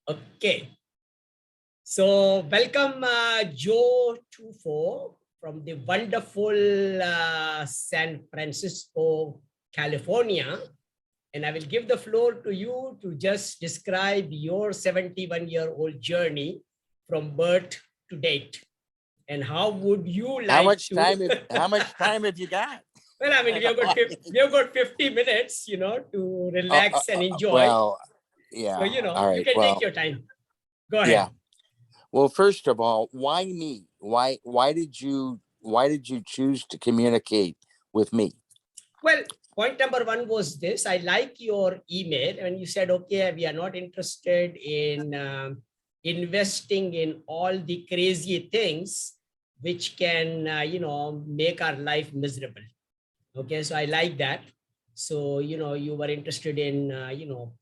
Okay. So welcome Joe 24 from the wonderful San Francisco, California. And I will give the floor to you to just describe your 71-year-old journey from birth to date. And how would you like how much time have you got? Well, I mean, we have got 50 minutes, to relax and enjoy. Well, yeah. So, all right. You can take your time. Go ahead. Yeah. Well, first of all, why me? Why did you choose to communicate with me? Well, point number one was this. I like your email and you said, okay, we are not interested in investing in all the crazy things which can, make our life miserable. Okay, so I like that. So, you were interested in,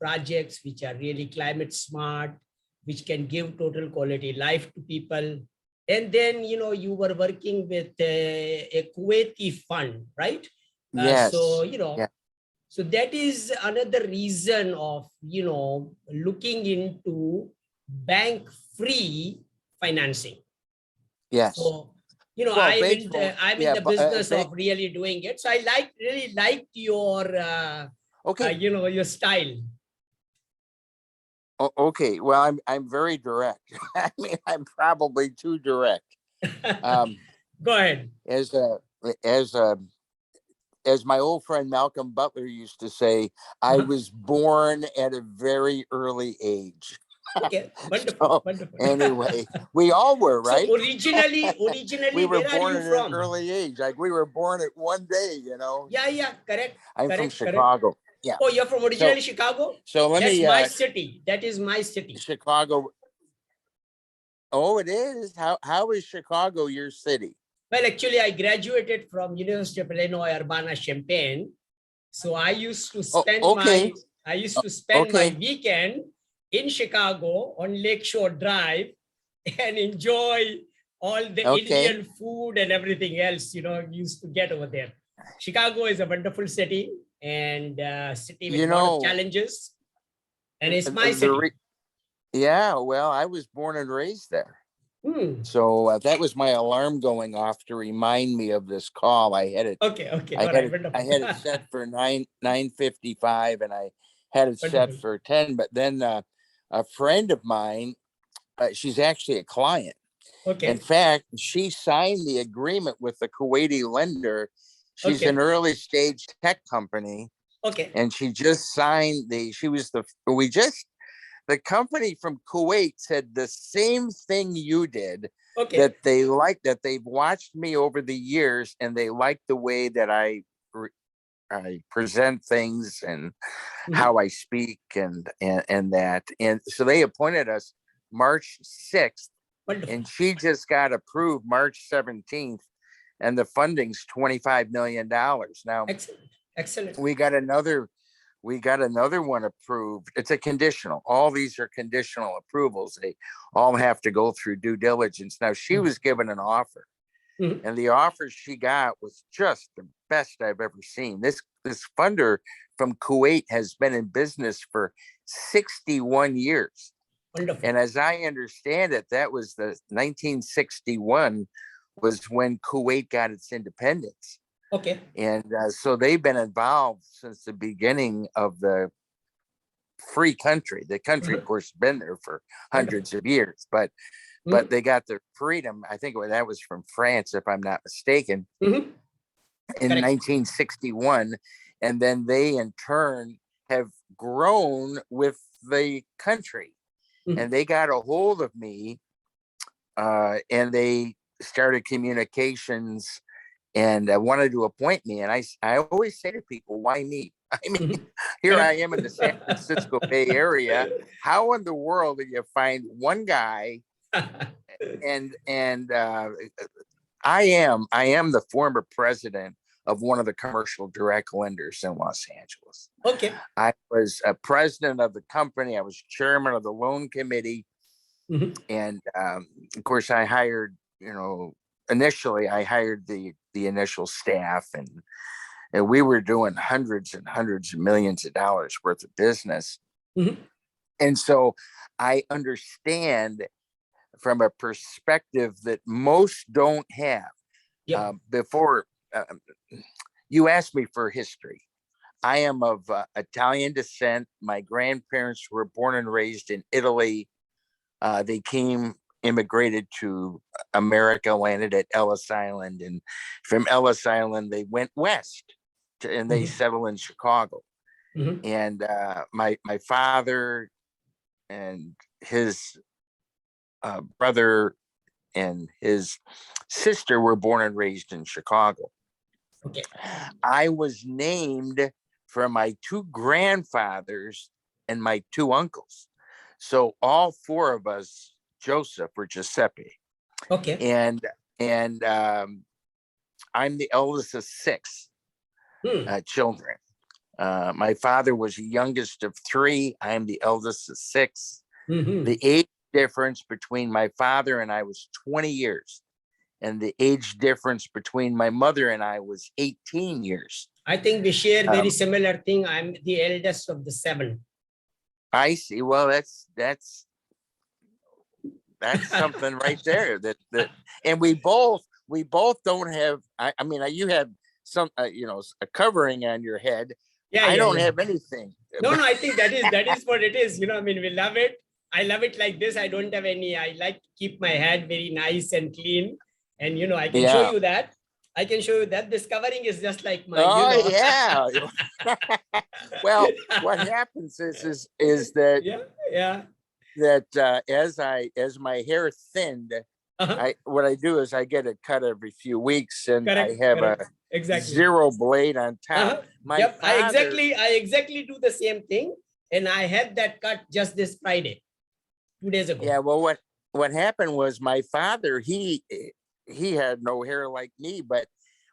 projects which are really climate smart, which can give total quality life to people. And then, you were working with a Kuwaiti fund, right? Yes. So, so that is another reason of, looking into bank-free financing. Yes. So, I'm in the business of really doing it. So I really liked your, your style. Okay. Well, I'm very direct. I mean, I'm probably too direct. Go ahead. As my old friend Malcolm Butler used to say, I was born at a very early age. Okay, wonderful, wonderful. Anyway, we all were, right? So originally, we were where born are you at from? an early age. Like we were born at one day, Yeah, correct. I'm from Chicago. Yeah. Oh, you're from originally Chicago? So That's my city. That is my city. Chicago. Oh, it is? How is Chicago your city? Well, actually, I graduated from University of Illinois, Urbana-Champaign. So I used to spend my weekend in Chicago on Lakeshore Drive and enjoy all the Indian food and everything else, used to get over there. Chicago is a wonderful city and city with a lot of challenges. And it's my city. Yeah, well, I was born and raised there. So that was my alarm going off to remind me of this call. I had it. Okay. I had it set for 9:55, and I had it set for 10. But then a friend of mine, she's actually a client. Okay. In fact, she signed the agreement with the Kuwaiti lender. She's an early stage tech company. Okay. And she just signed the company from Kuwait said the same thing you did, that they like, that they've watched me over the years and they like the way that I present things and how I speak and that. And so they appointed us March 6th. Wonderful. And she just got approved March 17th. And the funding's $25 million. Now, excellent. We got another one approved. It's a conditional. All these are conditional approvals. They all have to go through due diligence. Now, she was given an offer, and the offer she got was just the best I've ever seen. This funder from Kuwait has been in business for 61 years. Wonderful. And as I understand it, that was the 1961 was when Kuwait got its independence. Okay. And so they've been involved since the beginning of the free country. The country, of course, has been there for hundreds of years, but they got their freedom. I think that was from France, if I'm not mistaken, in 1961. And then they, in turn, have grown with the country. And they got a hold of me, and they started communications. And I wanted to appoint me. And I always say to people, why me? I mean, here I am in the San Francisco Bay Area. How in the world do you find one guy? And I am the former president of one of the commercial direct lenders in Los Angeles. Okay. I was a president of the company. I was chairman of the loan committee. And of course, I hired, initially I hired the initial staff, and we were doing hundreds and hundreds of millions of dollars worth of business. And so I understand from a perspective that most don't have. Yep. Before you asked me for history, I am of Italian descent. My grandparents were born and raised in Italy. They immigrated to America, landed at Ellis Island, and from Ellis Island they went west and they settled in Chicago. And my father and his brother and his sister were born and raised in Chicago. Okay. I was named from my two grandfathers and my two uncles. So all four of us, Joseph or Giuseppe. Okay. And I'm the eldest of six children. My father was the youngest of three. I am the eldest of six. The age difference between my father and I was 20 years. And the age difference between my mother and I was 18 years. I think we share very similar thing. I'm the eldest of the seven. I see. Well, that's something right there. That and we both don't have. I mean, you have some, a covering on your head. Yeah, I don't have anything. No, I think that is what it is. I mean, we love it. I love it like this. I don't have any. I like to keep my head very nice and clean. And, I can show you that. I can show you that. This covering is just like my, yeah. Well, what happens is that, that as my hair thinned, what I do is I get it cut every few weeks, and I have a zero blade on top. Yep, father, I exactly do the same thing. And I had that cut just this Friday, 2 days ago. Yeah, well, what happened was my father, he had no hair like me, but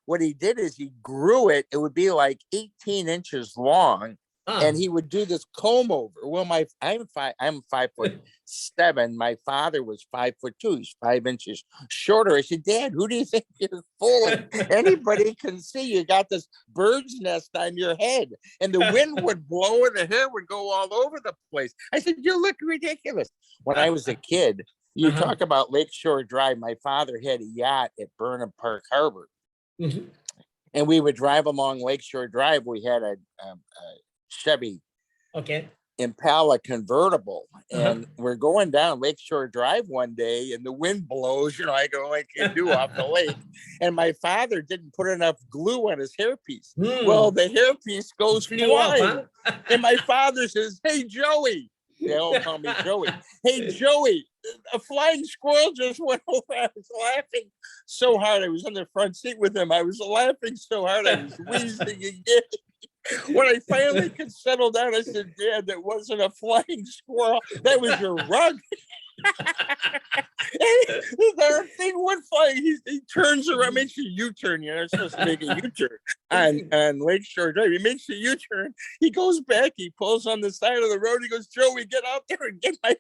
what he did is he grew it. It would be like 18 inches long, and he would do this comb over. Well, I'm 5'7". My father was 5'2". He's 5 inches shorter. I said, Dad, who do you think you're fooling? Anybody can see you got this bird's nest on your head, and the wind would blow and the hair would go all over the place. I said, you look ridiculous. When I was a kid, you talk about Lakeshore Drive. My father had a yacht at Burnham Park Harbor. And we would drive along Lakeshore Drive. We had a Chevy Impala convertible. And we're going down Lakeshore Drive one day, and the wind blows, I go like you do off the lake. And my father didn't put enough glue on his hairpiece. Well, the hairpiece goes flying. And my father says, hey, Joey. They all call me Joey. Hey, Joey, a flying squirrel just went over. I was laughing so hard. I was in the front seat with him. I was laughing so hard. I was wheezing again. When I finally could settle down, I said, Dad, that wasn't a flying squirrel. That was your rug. The thing went flying. He turns around, makes a U-turn. You're supposed to make a U-turn on Lakeshore Drive. He makes a U-turn. He goes back. He pulls on the side of the road. He goes, Joey, get out there and get my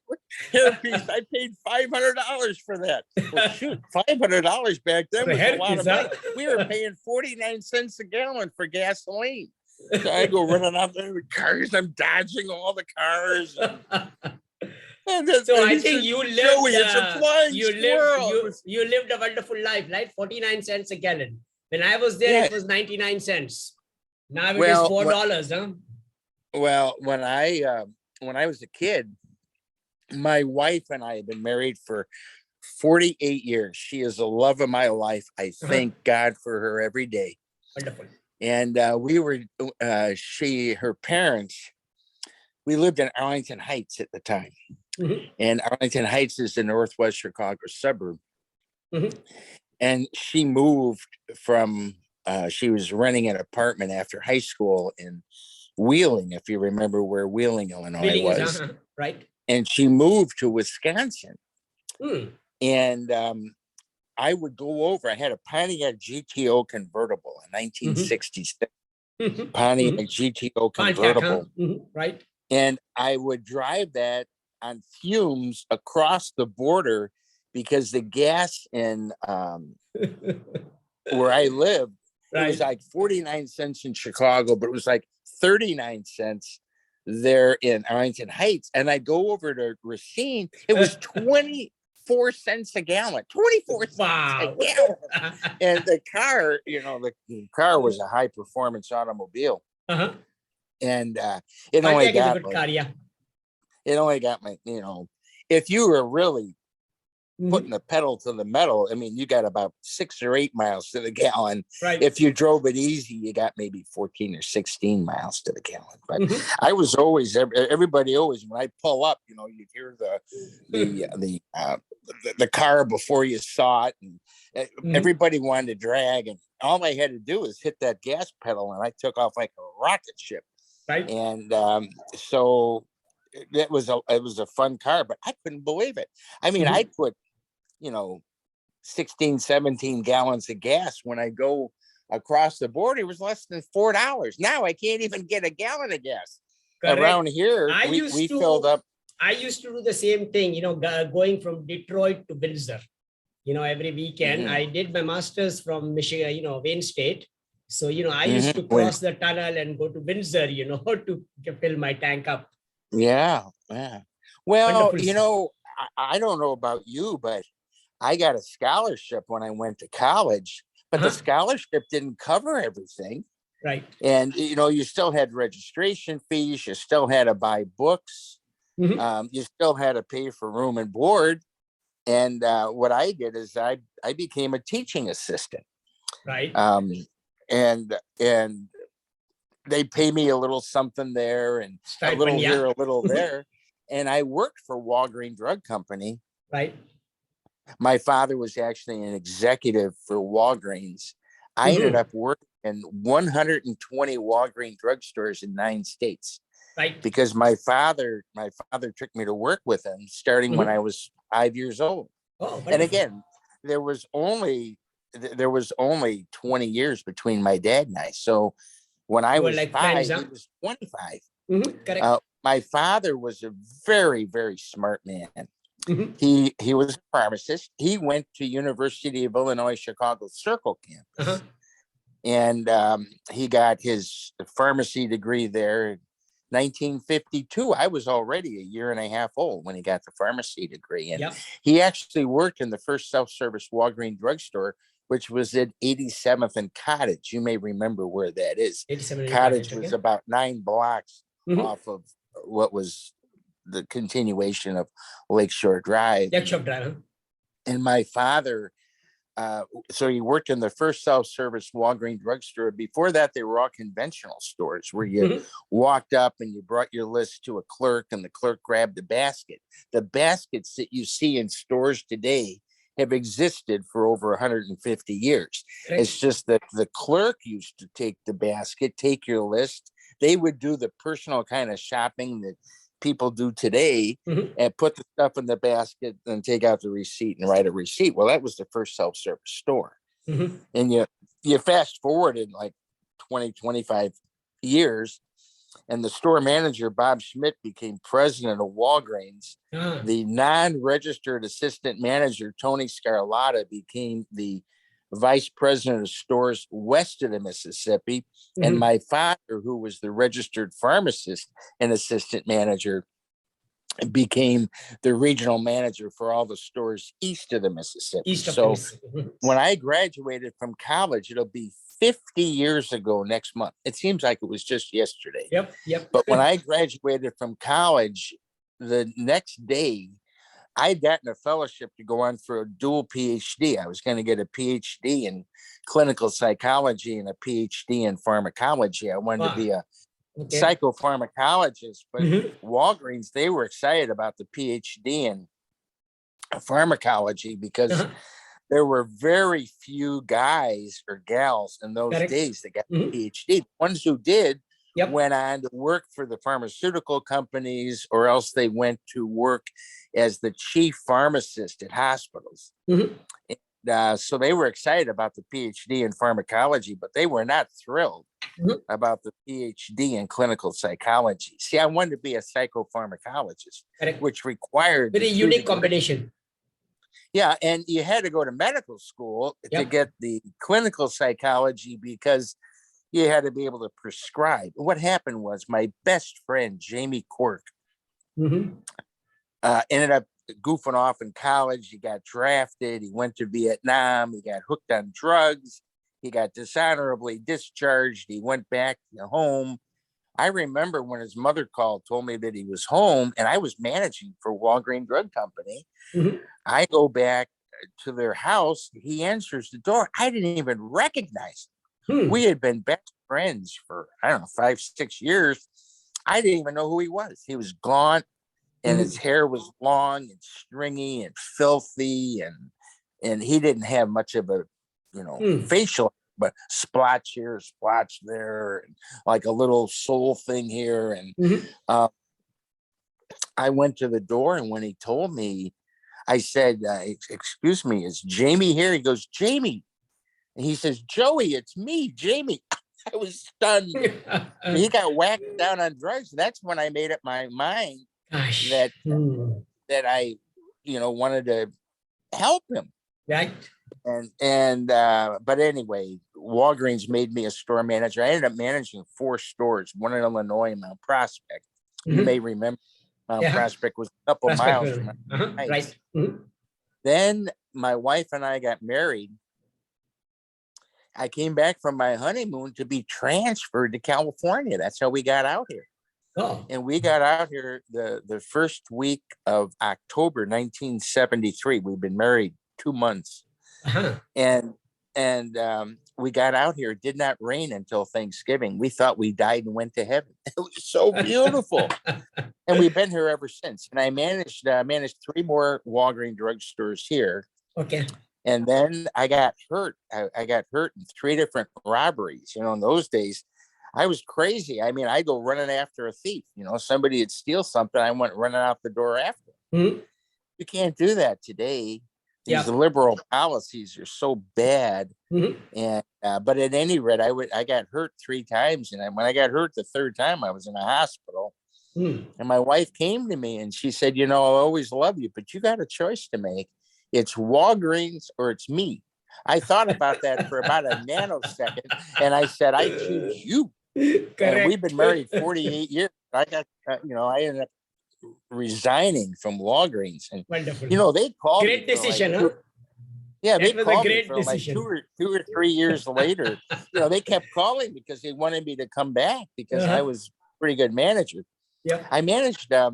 hairpiece. I paid $500 for that. Well, shoot, $500 back then was a lot of money. We were paying 49 cents a gallon for gasoline. So I go running out there with cars. I'm dodging all the cars. So I think you lived, you lived a wonderful life, right? 49 cents a gallon. When I was there, it was 99 cents. Now it is $4, huh? Well, when I was a kid, my wife and I have been married for 48 years. She is the love of my life. I thank God for her every day. Wonderful. And her parents, we lived in Arlington Heights at the time. And Arlington Heights is the northwest Chicago suburb. And she moved from, she was renting an apartment after high school in Wheeling, if you remember where Wheeling, Illinois was. Right. And she moved to Wisconsin. And I would go over, I had a Pontiac GTO convertible in 1966. Pontiac GTO convertible. Right. And I would drive that on fumes across the border because the gas in where I lived, it was like 49 cents in Chicago, but it was like 39 cents there in Arlington Heights, and I go over to Racine. It was 24 cents a gallon. 24 cents a gallon. And the car, the car was a high performance automobile. And it only got a good car, yeah. It only got my, if you were really putting the pedal to the metal, I mean, you got about 6 or 8 miles to the gallon. Right. If you drove it easy, you got maybe 14 or 16 miles to the gallon. But I was always, everybody always, when I pull up, you'd hear the car before you saw it, and everybody wanted to drag, and all I had to do was hit that gas pedal, and I took off like a rocket ship. Right. And so it was a fun car, but I couldn't believe it. I mean, I put 16, 17 gallons of gas when I go across the border. It was less than $4. Now I can't even get a gallon of gas. Correct. Around here. We filled up. I used to do the same thing, going from Detroit to Windsor, every weekend. I did my master's from Michigan, Wayne State. So, I used to cross the tunnel and go to Windsor, to fill my tank up. Yeah. Yeah. Well, wonderful. I don't know about you, but I got a scholarship when I went to college, but the scholarship didn't cover everything. Right. And, you still had registration fees. You still had to buy books. You still had to pay for room and board. And what I did is I became a teaching assistant. Right. And they pay me a little something there and a little here, a little there. And I worked for Walgreen Drug Company. Right. My father was actually an executive for Walgreens. I ended up working in 120 Walgreen drugstores in 9 states. Right. Because my father took me to work with him starting when I was 5 years old. Oh, and again, there was only 20 years between my dad and I. So when I was like 5, he was 25. Correct. My father was a very, very smart man. He was a pharmacist. He went to University of Illinois Chicago Circle campus, and he got his pharmacy degree there in 1952. I was already a year and a half old when he got the pharmacy degree, and he actually worked in the first self-service Walgreens drugstore, which was at 87th and Cottage. You may remember where that is. Cottage was about 9 blocks off of what was the continuation of Lakeshore Drive. Lakeshore Drive. And my father, so he worked in the first self-service Walgreens drugstore. Before that, they were all conventional stores where you walked up and you brought your list to a clerk and the clerk grabbed the basket. The baskets that you see in stores today have existed for over 150 years. It's just that the clerk used to take the basket, take your list. They would do the personal kind of shopping that people do today and put the stuff in the basket and take out the receipt and write a receipt. Well, that was the first self-service store. And you fast forward in like 20, 25 years, and the store manager, Bob Schmidt, became president of Walgreens. The non-registered assistant manager, Tony Scarlatta, became the vice president of stores west of the Mississippi. And my father, who was the registered pharmacist and assistant manager, became the regional manager for all the stores east of the Mississippi. When I graduated from college, it'll be 50 years ago next month. It seems like it was just yesterday. Yep. But when I graduated from college, the next day, I'd gotten a fellowship to go on for a dual PhD. I was going to get a PhD in clinical psychology and a PhD in pharmacology. I wanted to be a psychopharmacologist, but Walgreens, they were excited about the PhD in pharmacology because there were very few guys or gals in those days that got a PhD. The ones who did went on to work for the pharmaceutical companies, or else they went to work as the chief pharmacist at hospitals. So they were excited about the PhD in pharmacology, but they were not thrilled about the PhD in clinical psychology. See, I wanted to be a psychopharmacologist, which required very unique combination. Yeah, and you had to go to medical school to get the clinical psychology because you had to be able to prescribe. What happened was my best friend, Jamie Cork, ended up goofing off in college. He got drafted. He went to Vietnam. He got hooked on drugs. He got dishonorably discharged. He went back home. I remember when his mother called, told me that he was home, and I was managing for Walgreens Drug Company. I go back to their house. He answers the door. I didn't even recognize him. We had been best friends for, I don't know, 5, 6 years. I didn't even know who he was. He was gaunt, and his hair was long and stringy and filthy, and he didn't have much of a, facial, but splotch here, splotch there, and like a little soul thing here. And I went to the door, and when he told me, I said, excuse me, is Jamie here? He goes, Jamie. And he says, Joey, it's me, Jamie. I was stunned. He got whacked down on drugs. That's when I made up my mind that I, wanted to help him. Right. But anyway, Walgreens made me a store manager. I ended up managing 4 stores, one in Illinois and Mount Prospect. You may remember Mount Prospect was a couple miles from my house. Right. Then my wife and I got married. I came back from my honeymoon to be transferred to California. That's how we got out here. Oh. And we got out here the first week of October 1973. We've been married 2 months. And we got out here. It did not rain until Thanksgiving. We thought we died and went to heaven. It was so beautiful. And we've been here ever since. And I managed 3 more Walgreens drugstores here. Okay. And then I got hurt. I got hurt in 3 different robberies. In those days, I was crazy. I mean, I go running after a thief. Somebody would steal something. I went running out the door after. You can't do that today. These liberal policies are so bad. And but at any rate, I got hurt 3 times. And when I got hurt the 3rd time, I was in a hospital. And my wife came to me and she said, I'll always love you, but you got a choice to make. It's Walgreens or it's me. I thought about that for about a nanosecond, and I said, I choose you. Correct. And we've been married 48 years. I got, I ended up resigning from Walgreens. And, wonderful. They called great me decision, like, huh? Yeah, that they was called a great me for decision. like 2 or 3 years later. They kept calling because they wanted me to come back because I was a pretty good manager. Yeah. I managed a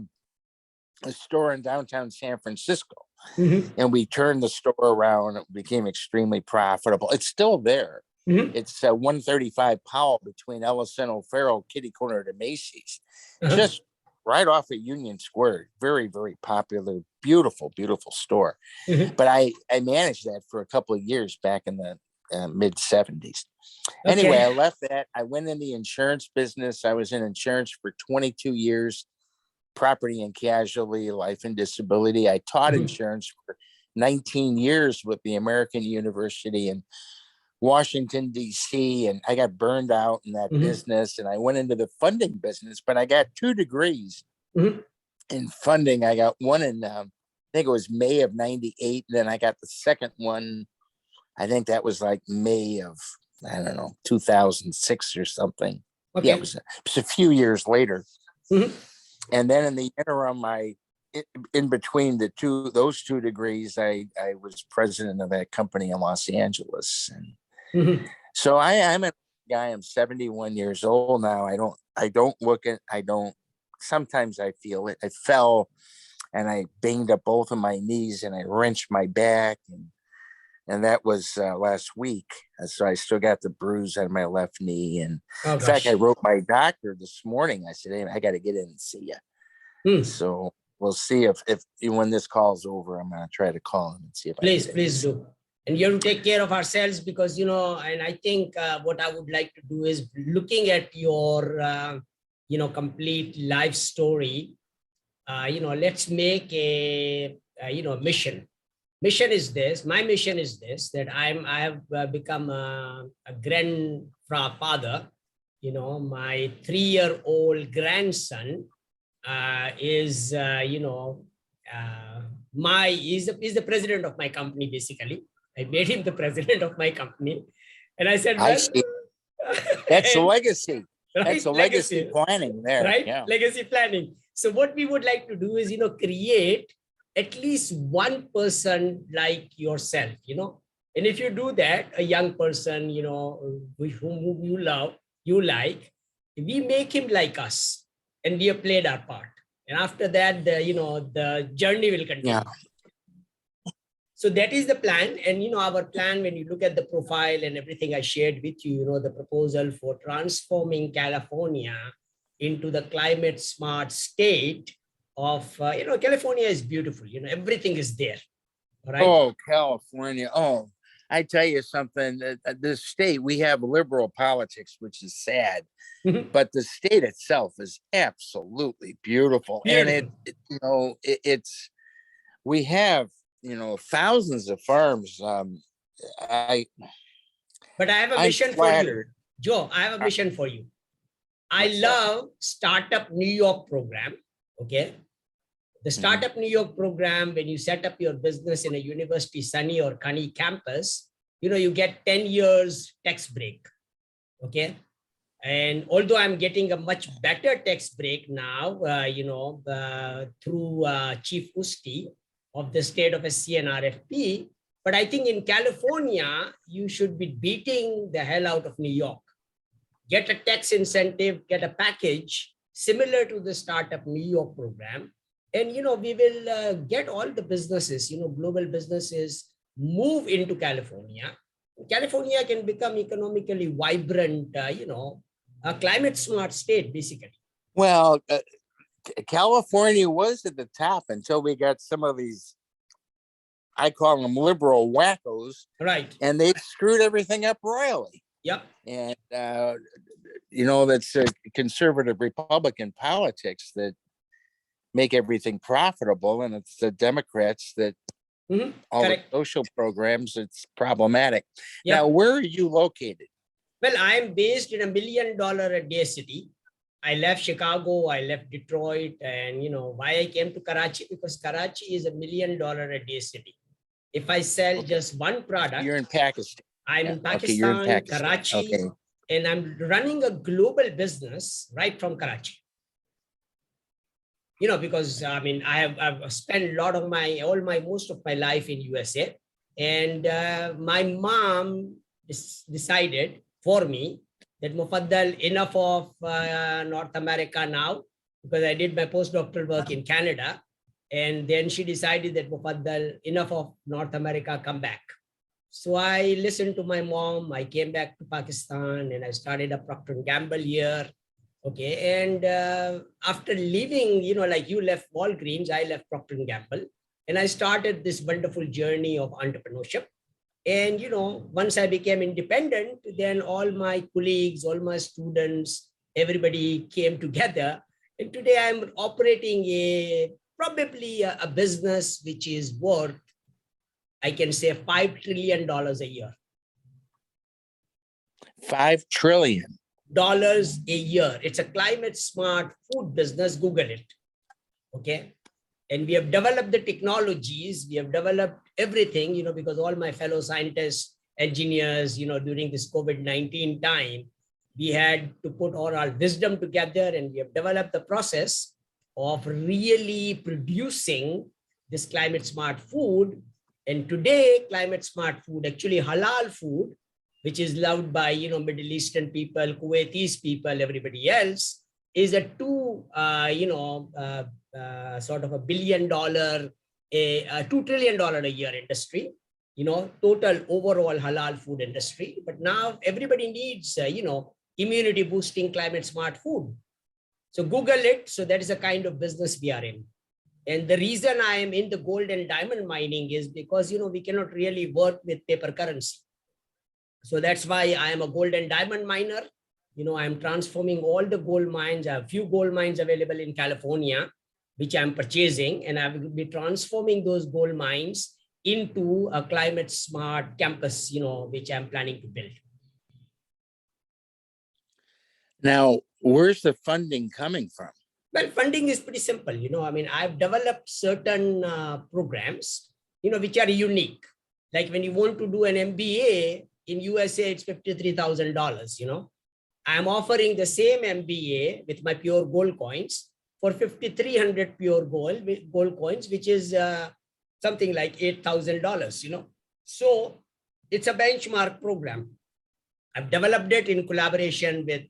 store in downtown San Francisco. And we turned the store around. It became extremely profitable. It's still there. It's 135 Powell between Ellison, O'Farrell, Kitty Corner to Macy's, just right off of Union Square. Very, very popular, beautiful, beautiful store. But I managed that for a couple of years back in the mid 70s. Anyway, I left that. I went in the insurance business. I was in insurance for 22 years. Property and casualty, life and disability. I taught insurance for 19 years with the American University in Washington, D.C. And I got burned out in that business. And I went into the funding business, but I got 2 degrees in funding. I got one in, I think it was May of 98. Then I got the second one. I think that was like May of, 2006 or something. Okay. Yeah, it was a few years later. And then in the interim, in between those two degrees, I was president of that company in Los Angeles. And so I'm a guy, I'm 71 years old now. Sometimes I feel it. I fell and I banged up both of my knees and I wrenched my back. And that was last week. So I still got the bruise on my left knee. And in fact, I wrote my doctor this morning. I said, hey, I got to get in and see you. So we'll see if when this call's over, I'm going to try to call him and see if please do. And you have to take care of ourselves because, and I think what I would like to do is looking at your, complete life story, let's make a, mission. Mission is this. My mission is this, that I have become a grandfather. My 3-year-old grandson is the president of my company. Basically, I made him the president of my company, and I said, well, That's a And- legacy. right? That's a legacy planning there. Right? Yeah. Legacy planning. So what we would like to do is, create at least one person like yourself, and if you do that, a young person, whom you love, you like, we make him like us, and we have played our part. And after that, the journey will continue. Yeah. So that is the plan. And, our plan, when you look at the profile and everything I shared with you, the proposal for transforming California into the climate smart state of, California is beautiful, everything is there. Right? Oh, California. Oh, I tell you something, this state, we have liberal politics, which is sad, but the state itself is absolutely beautiful. And we have, thousands of farms. But I have a mission for you, Joe. I have a mission for you. I love Startup New York program. Okay. The Startup New York program, when you set up your business in a University Sunny or Kani campus, you get 10 years tax break. Okay. And although I'm getting a much better tax break now, through Chief Usti of the state of SC and RFP, but I think in California, you should be beating the hell out of New York. Get a tax incentive, get a package similar to the Startup New York program. And, we will get all the businesses, global businesses move into California. California can become economically vibrant, a climate smart state, basically. Well, California was at the top until we got some of these, I call them liberal wackos. Right. And they screwed everything up royally. Yep. And, that's a conservative Republican politics that make everything profitable, and it's the Democrats that all Correct. the social programs, it's problematic. Yep. Now, where are you located? Well, I am based in $1 million a day city. I left Chicago, I left Detroit, and why I came to Karachi, because Karachi is $1 million a day city. If I sell just one product, you're in Pakistan. I'm in Pakistan, Okay, you're in Pakistan. Karachi, and I'm running a global business right from Karachi. Because I've spent a lot of most of my life in USA, and my mom decided for me that Mufaddal, enough of North America now, because I did my postdoctoral work in Canada, and then she decided that Mufaddal, enough of North America, come back. So I listened to my mom. I came back to Pakistan, and I started a Procter & Gamble here. Okay, and after leaving, like you left Walgreens, I left Procter & Gamble, and I started this wonderful journey of entrepreneurship. And, once I became independent, then all my colleagues, all my students, everybody came together. And today I'm operating probably a business which is worth, I can say, $5 trillion a year. $5 trillion. A year. It's a climate smart food business. Google it. Okay. And we have developed the technologies. We have developed everything, because all my fellow scientists, engineers, during this COVID-19 time, we had to put all our wisdom together, and we have developed the process of really producing this climate smart food. And today, climate smart food, actually halal food, which is loved by, Middle Eastern people, Kuwaitis people, everybody else, is a sort of $1 billion, $2 trillion a year industry, total overall halal food industry. But now everybody needs, immunity boosting climate smart food. So Google it. So that is the kind of business we are in. And the reason I am in the gold and diamond mining is because, we cannot really work with paper currency. So that's why I am a gold and diamond miner. I'm transforming all the gold mines. I have few gold mines available in California, which I'm purchasing, and I will be transforming those gold mines into a climate smart campus, which I'm planning to build. Now, where's the funding coming from? Well, funding is pretty simple. I've developed certain programs, which are unique. Like when you want to do an MBA in USA, it's $53,000, I'm offering the same MBA with my pure gold coins for 5,300 pure gold coins, which is something like $8,000, you know. So it's a benchmark program. I've developed it in collaboration with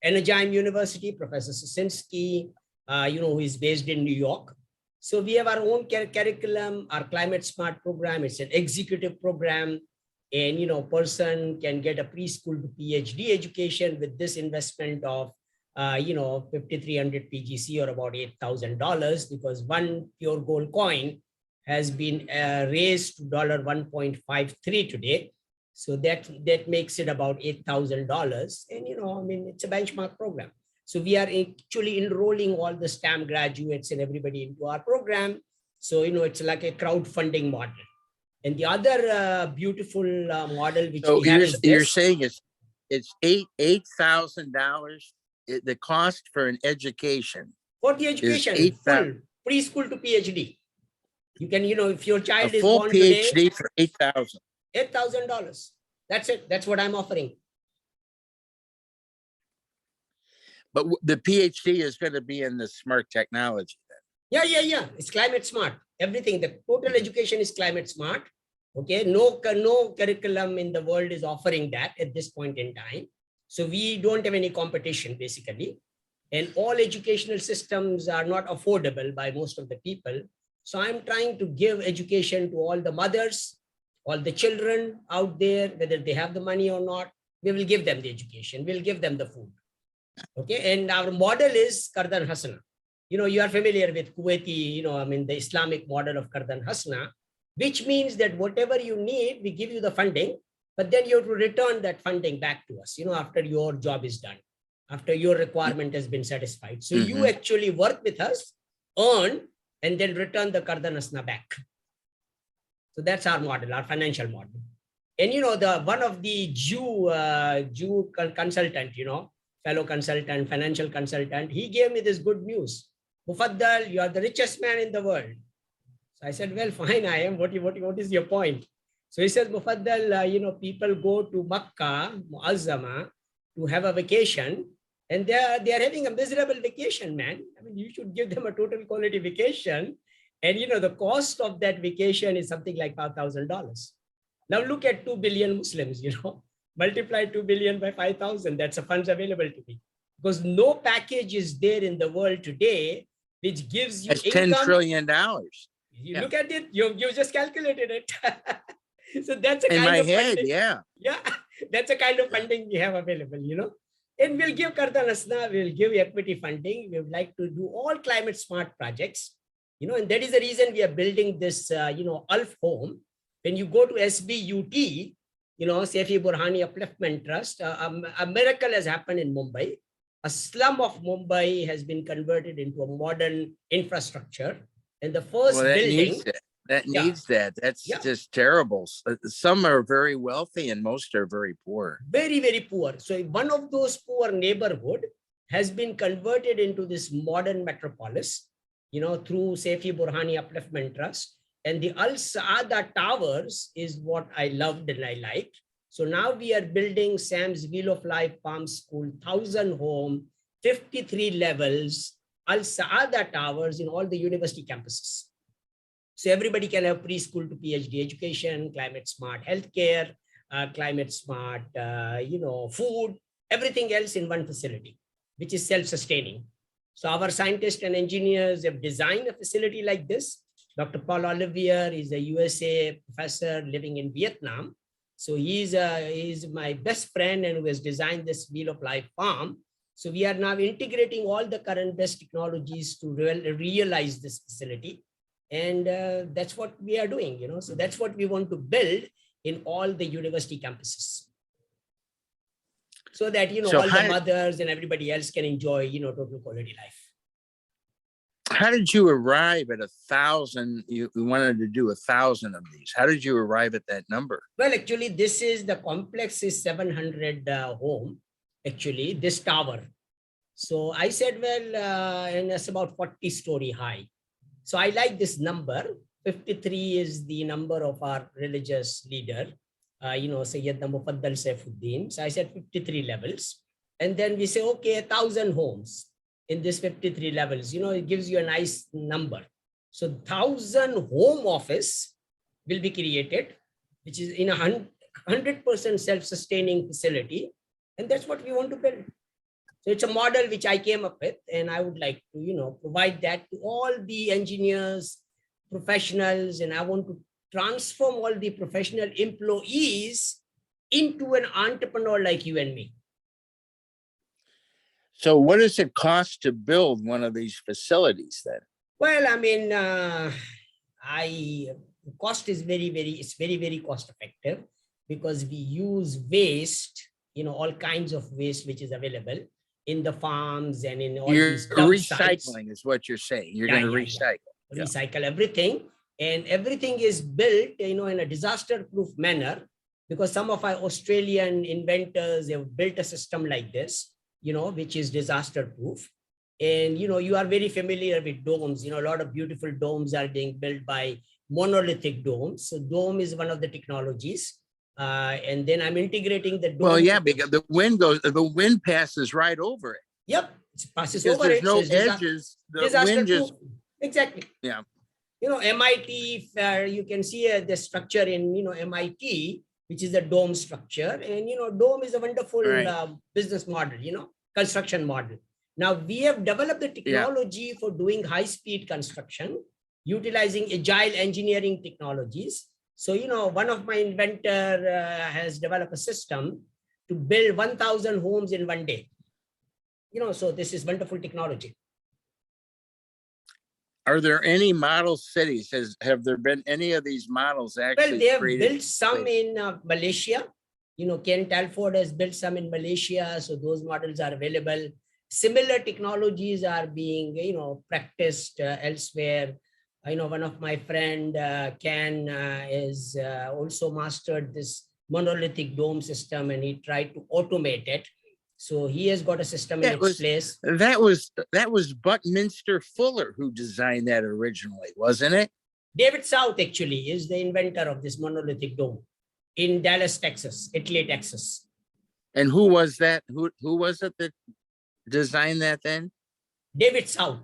Energime University, Professor Sosinski, who is based in New York. So we have our own curriculum, our climate smart program. It's an executive program. And, you know, person can get a preschool to PhD education with this investment of, 5,300 PGC or about $8,000, because one pure gold coin has been raised to $1.53 today. So that makes it about $8,000. And, you know, I mean, it's a benchmark program. So we are actually enrolling all the STEM graduates and everybody into our program. So, you know, it's like a crowdfunding model. And the other beautiful model which we have is this. You're saying it's $8,000. The cost for an education. For the education, full preschool to PhD. You can, you know, if your child is born today, full PhD today, for $8,000. $8,000. That's it. That's what I'm offering. But the PhD is going to be in the smart technology then. Yeah. It's climate smart. Everything, the total education is climate smart. Okay, no curriculum in the world is offering that at this point in time. So we don't have any competition basically. And all educational systems are not affordable by most of the people. So I'm trying to give education to all the mothers, all the children out there, whether they have the money or not. We will give them the education. We'll give them the food. Okay, and our model is Qardan Hasana. You know, you are familiar with Kuwaiti, you know, I mean, the Islamic model of Qardan Hasana, which means that whatever you need, we give you the funding, but then you have to return that funding back to us, you know, after your job is done, after your requirement has been satisfied. So you actually work with us, earn, and then return the Qardan Hasana back. So that's our model, our financial model. And, you know, one of the Jew consultant, you know, fellow consultant, financial consultant, he gave me this good news. Mufaddal, you are the richest man in the world. So I said, well, fine, I am. What is your point? So he says, Mufaddal, you know, people go to Makkah, Muazzama, to have a vacation, and they are having a miserable vacation, man. I mean, you should give them a total quality vacation. And, you know, the cost of that vacation is something like $5,000. Now look at 2 billion Muslims, you know, multiply 2 billion by 5,000. That's the funds available to me. Because no package is there in the world today which gives you That's income. $10 trillion. You look at it, you just calculated it. So that's a in kind my of head, funding. yeah. That's a kind of funding we have available, you know. And we'll give Qardan Hasana, we'll give equity funding. We would like to do all climate smart projects, you know, and that is the reason we are building this, ULF home. When you go to SBUT, you know, Saifi Burhani Upliftment Trust, a miracle has happened in Mumbai. A slum of Mumbai has been converted into a modern infrastructure. And the first building. Needs that. That's just terrible. Some are very wealthy and most are very poor. Very, very poor. So one of those poor neighborhood has been converted into this modern metropolis, you know, through Saifi Burhani Upliftment Trust. And the Al Saada Towers is what I loved and I liked. So now we are building SAMS Wheel of Life Palm School, 1,000 home, 53 levels, Al Saada Towers in all the university campuses. So everybody can have preschool to PhD education, climate smart healthcare, climate smart, food, everything else in one facility, which is self-sustaining. So our scientists and engineers have designed a facility like this. Dr. Paul Olivier is a USA professor living in Vietnam. So he's my best friend and who has designed this Wheel of Life farm. So we are now integrating all the current best technologies to realize this facility. And that's what we are doing, you know. So that's what we want to build in all the university campuses. So that, you know, all the mothers and everybody else can enjoy, you know, total quality life. How did you arrive at 1,000? You wanted to do 1,000 of these. How did you arrive at that number? Well, actually, the complex is 700 home, actually, this tower. So I said, well, and it's about 40-story high. So I like this number. 53 is the number of our religious leader, Sayyidna Mufaddal Saifuddin. So I said 53 levels. And then we say, okay, 1,000 homes in this 53 levels, it gives you a nice number. So 1,000 home office will be created, which is in 100% self-sustaining facility. And that's what we want to build. So it's a model which I came up with, and I would like to, provide that to all the engineers, professionals, and I want to transform all the professional employees into an entrepreneur like you and me. So what does it cost to build one of these facilities then? Well, I mean, cost is it's very, very cost effective because we use waste, all kinds of waste which is available in the farms and in all these recycling sites. Is what you're saying. You're going to recycle. Yeah. Recycle everything, and everything is built, in a disaster-proof manner, because some of our Australian inventors have built a system like this, which is disaster-proof. And you are very familiar with domes. A lot of beautiful domes are being built by monolithic domes. So dome is one of the technologies. And then I'm integrating the dome. Well, yeah, because the wind passes right over it. Yep, it passes because over there's it. No so edges. The wind just exactly. Yeah. MIT, you can see the structure in MIT, which is the dome structure, and dome is a wonderful business model, construction model. Now we have developed the technology for doing high-speed construction, utilizing agile engineering technologies. So, one of my inventor has developed a system to build 1,000 homes in one day. So this is wonderful technology. Are there any model cities? Have there been any of these models actually? Well, they have built some in Malaysia. Kent Alford has built some in Malaysia. So those models are available. Similar technologies are being, practiced elsewhere. I know one of my friend, Ken, is also mastered this monolithic dome system, and he tried to automate it. So he has got a system in its place. That was Buckminster Fuller who designed that originally, wasn't it? David South actually is the inventor of this monolithic dome in Dallas, Texas, Italy, Texas. And who was that? Who was it that designed that then? David South.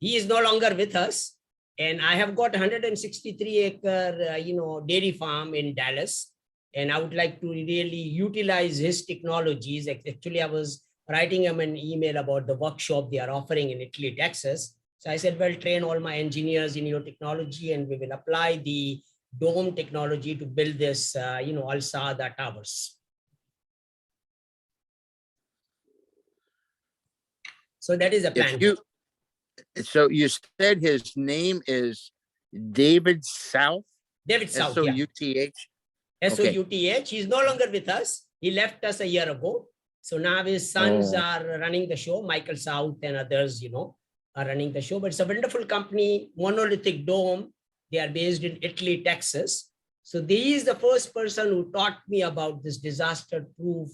He is no longer with us. And I have got 163-acre, dairy farm in Dallas. And I would like to really utilize his technologies. Actually, I was writing him an email about the workshop they are offering in Italy, Texas. So I said, well, train all my engineers in your technology, and we will apply the dome technology to build this, Al Saada towers. So that is a plan. So you said his name is David South? David South, S-O-U-T-H? S-O-U-T-H. He's no longer with us. He left us a year ago. So now his sons are running the show. Michael South and others, are running the show. But it's a wonderful company, monolithic dome. They are based in Italy, Texas. So he is the first person who taught me about this disaster-proof,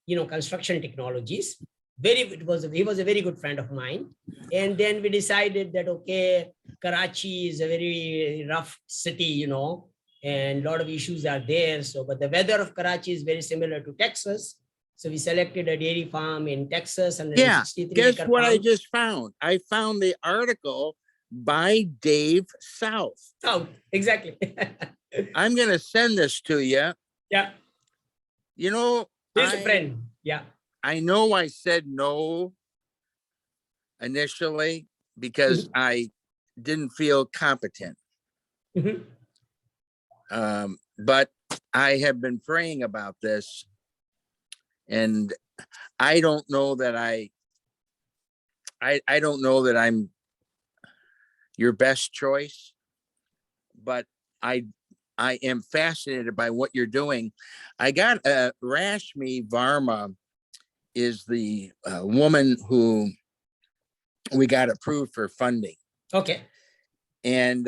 construction technologies. He was a very good friend of mine. And then we decided that, okay, Karachi is a very rough city, and a lot of issues are there. So, but the weather of Karachi is very similar to Texas. So we selected a dairy farm in Texas. And guess what I just found? I found the article by Dave South. South, exactly. I'm going to send this to you. Yeah. He's a friend. Yeah. I know I said no initially because I didn't feel competent. But I have been praying about this, and I don't know that I don't know that I'm your best choice, but I am fascinated by what you're doing. I got Rashmi Varma is the woman who we got approved for funding. Okay. And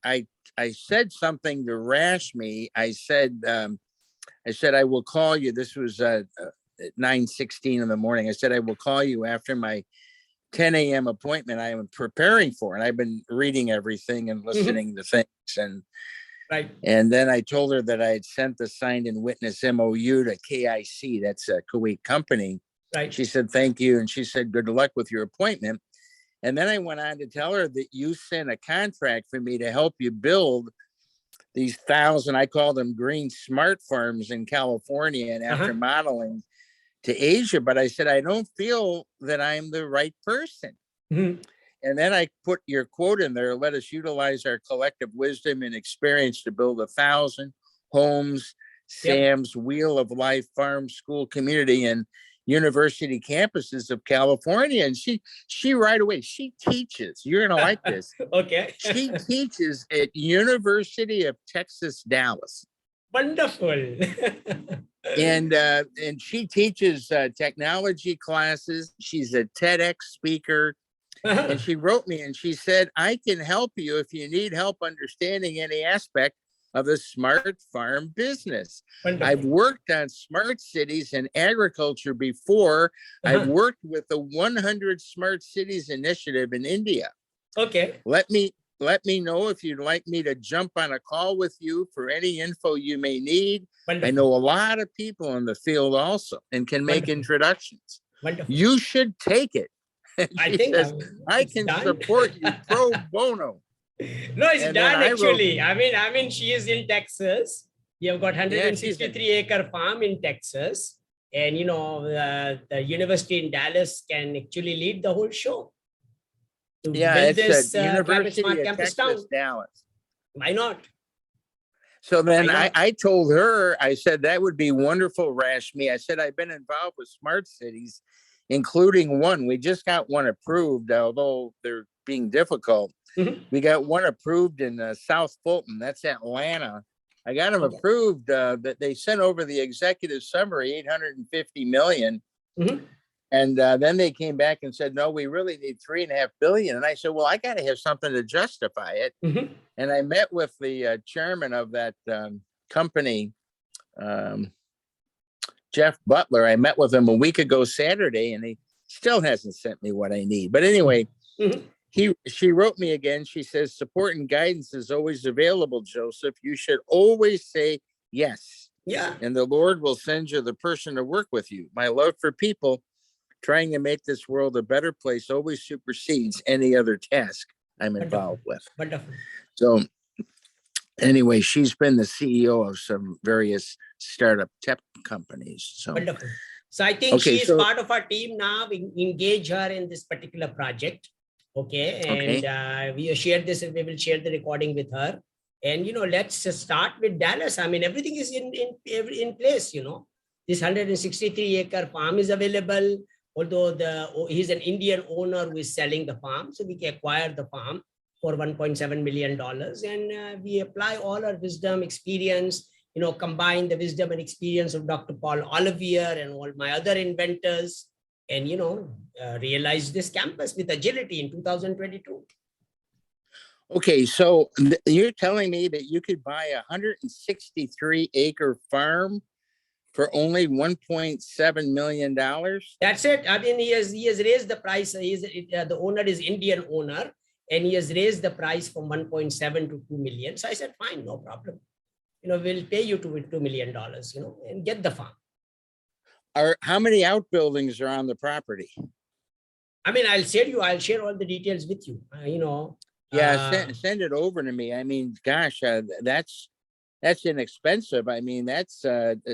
I said something to Rashmi. I said I will call you. This was at 9:16 in the morning. I said, I will call you after my 10 a.m. appointment I am preparing for. And I've been reading everything and listening to things. And then I told her that I had sent the signed and witness MOU to KIC. That's a Kuwait company. Right. She said, thank you. And she said, good luck with your appointment. And then I went on to tell her that you sent a contract for me to help you build these 1,000, I call them green smart farms in California, and after modeling to Asia. But I said, I don't feel that I'm the right person. Mm-hmm. And then I put your quote in there, let us utilize our collective wisdom and experience to build 1,000 homes, SAMS, Wheel of Life farm, school, community, and university campuses of California. And she right away, she teaches, you're going to like this. Okay. She teaches at University of Texas, Dallas. Wonderful. And she teaches technology classes. She's a TEDx speaker. And she wrote me and she said, I can help you if you need help understanding any aspect of the smart farm business. Wonderful. I've worked on smart cities and agriculture before. I've worked with the 100 Smart Cities Initiative in India. Okay. Let me know if you'd like me to jump on a call with you for any info you may need. Wonderful. I know a lot of people in the field also and can make introductions. Wonderful. You should take it. I think says, I can support you pro bono. No, it's done actually. I mean, she is in Texas. You have got 163-acre farm in Texas, and the university in Dallas can actually lead the whole show. It's University of Texas, Dallas. Why not? So then I told her, I said, that would be wonderful, Rashmi. I said, I've been involved with smart cities, including one. We just got one approved, although they're being difficult. We got one approved in South Fulton. That's Atlanta. I got them approved that they sent over the executive summary, 850 million. And then they came back and said, no, we really need 3.5 billion. And I said, well, I got to have something to justify it. And I met with the chairman of that company, Jeff Butler. I met with him a week ago Saturday, and he still hasn't sent me what I need. But anyway, she wrote me again. She says, support and guidance is always available, Joseph. You should always say yes. Yeah. And the Lord will send you the person to work with you. My love for people trying to make this world a better place always supersedes any other task I'm involved with. Wonderful. So anyway, she's been the CEO of some various startup tech companies. So wonderful. So I think she's part of our team now. We engage her in this particular project. Okay. And we shared this, and we will share the recording with her. And, let's start with Dallas. I mean, everything is in place, This 163-acre farm is available, although he's an Indian owner who is selling the farm. So we can acquire the farm for $1.7 million. And we apply all our wisdom, experience, combine the wisdom and experience of Dr. Paul Olivier and all my other inventors, and, realize this campus with agility in 2022. Okay, so you're telling me that you could buy a 163-acre farm for only $1.7 million? That's it. I mean, he has raised the price. The owner is Indian owner, and he has raised the price from 1.7 to 2 million. So I said, fine, no problem. We'll pay you $2 million, and get the farm. How many outbuildings are on the property? I mean, I'll share all the details with you, Yeah, send it over to me. I mean, gosh, that's inexpensive. I mean, that's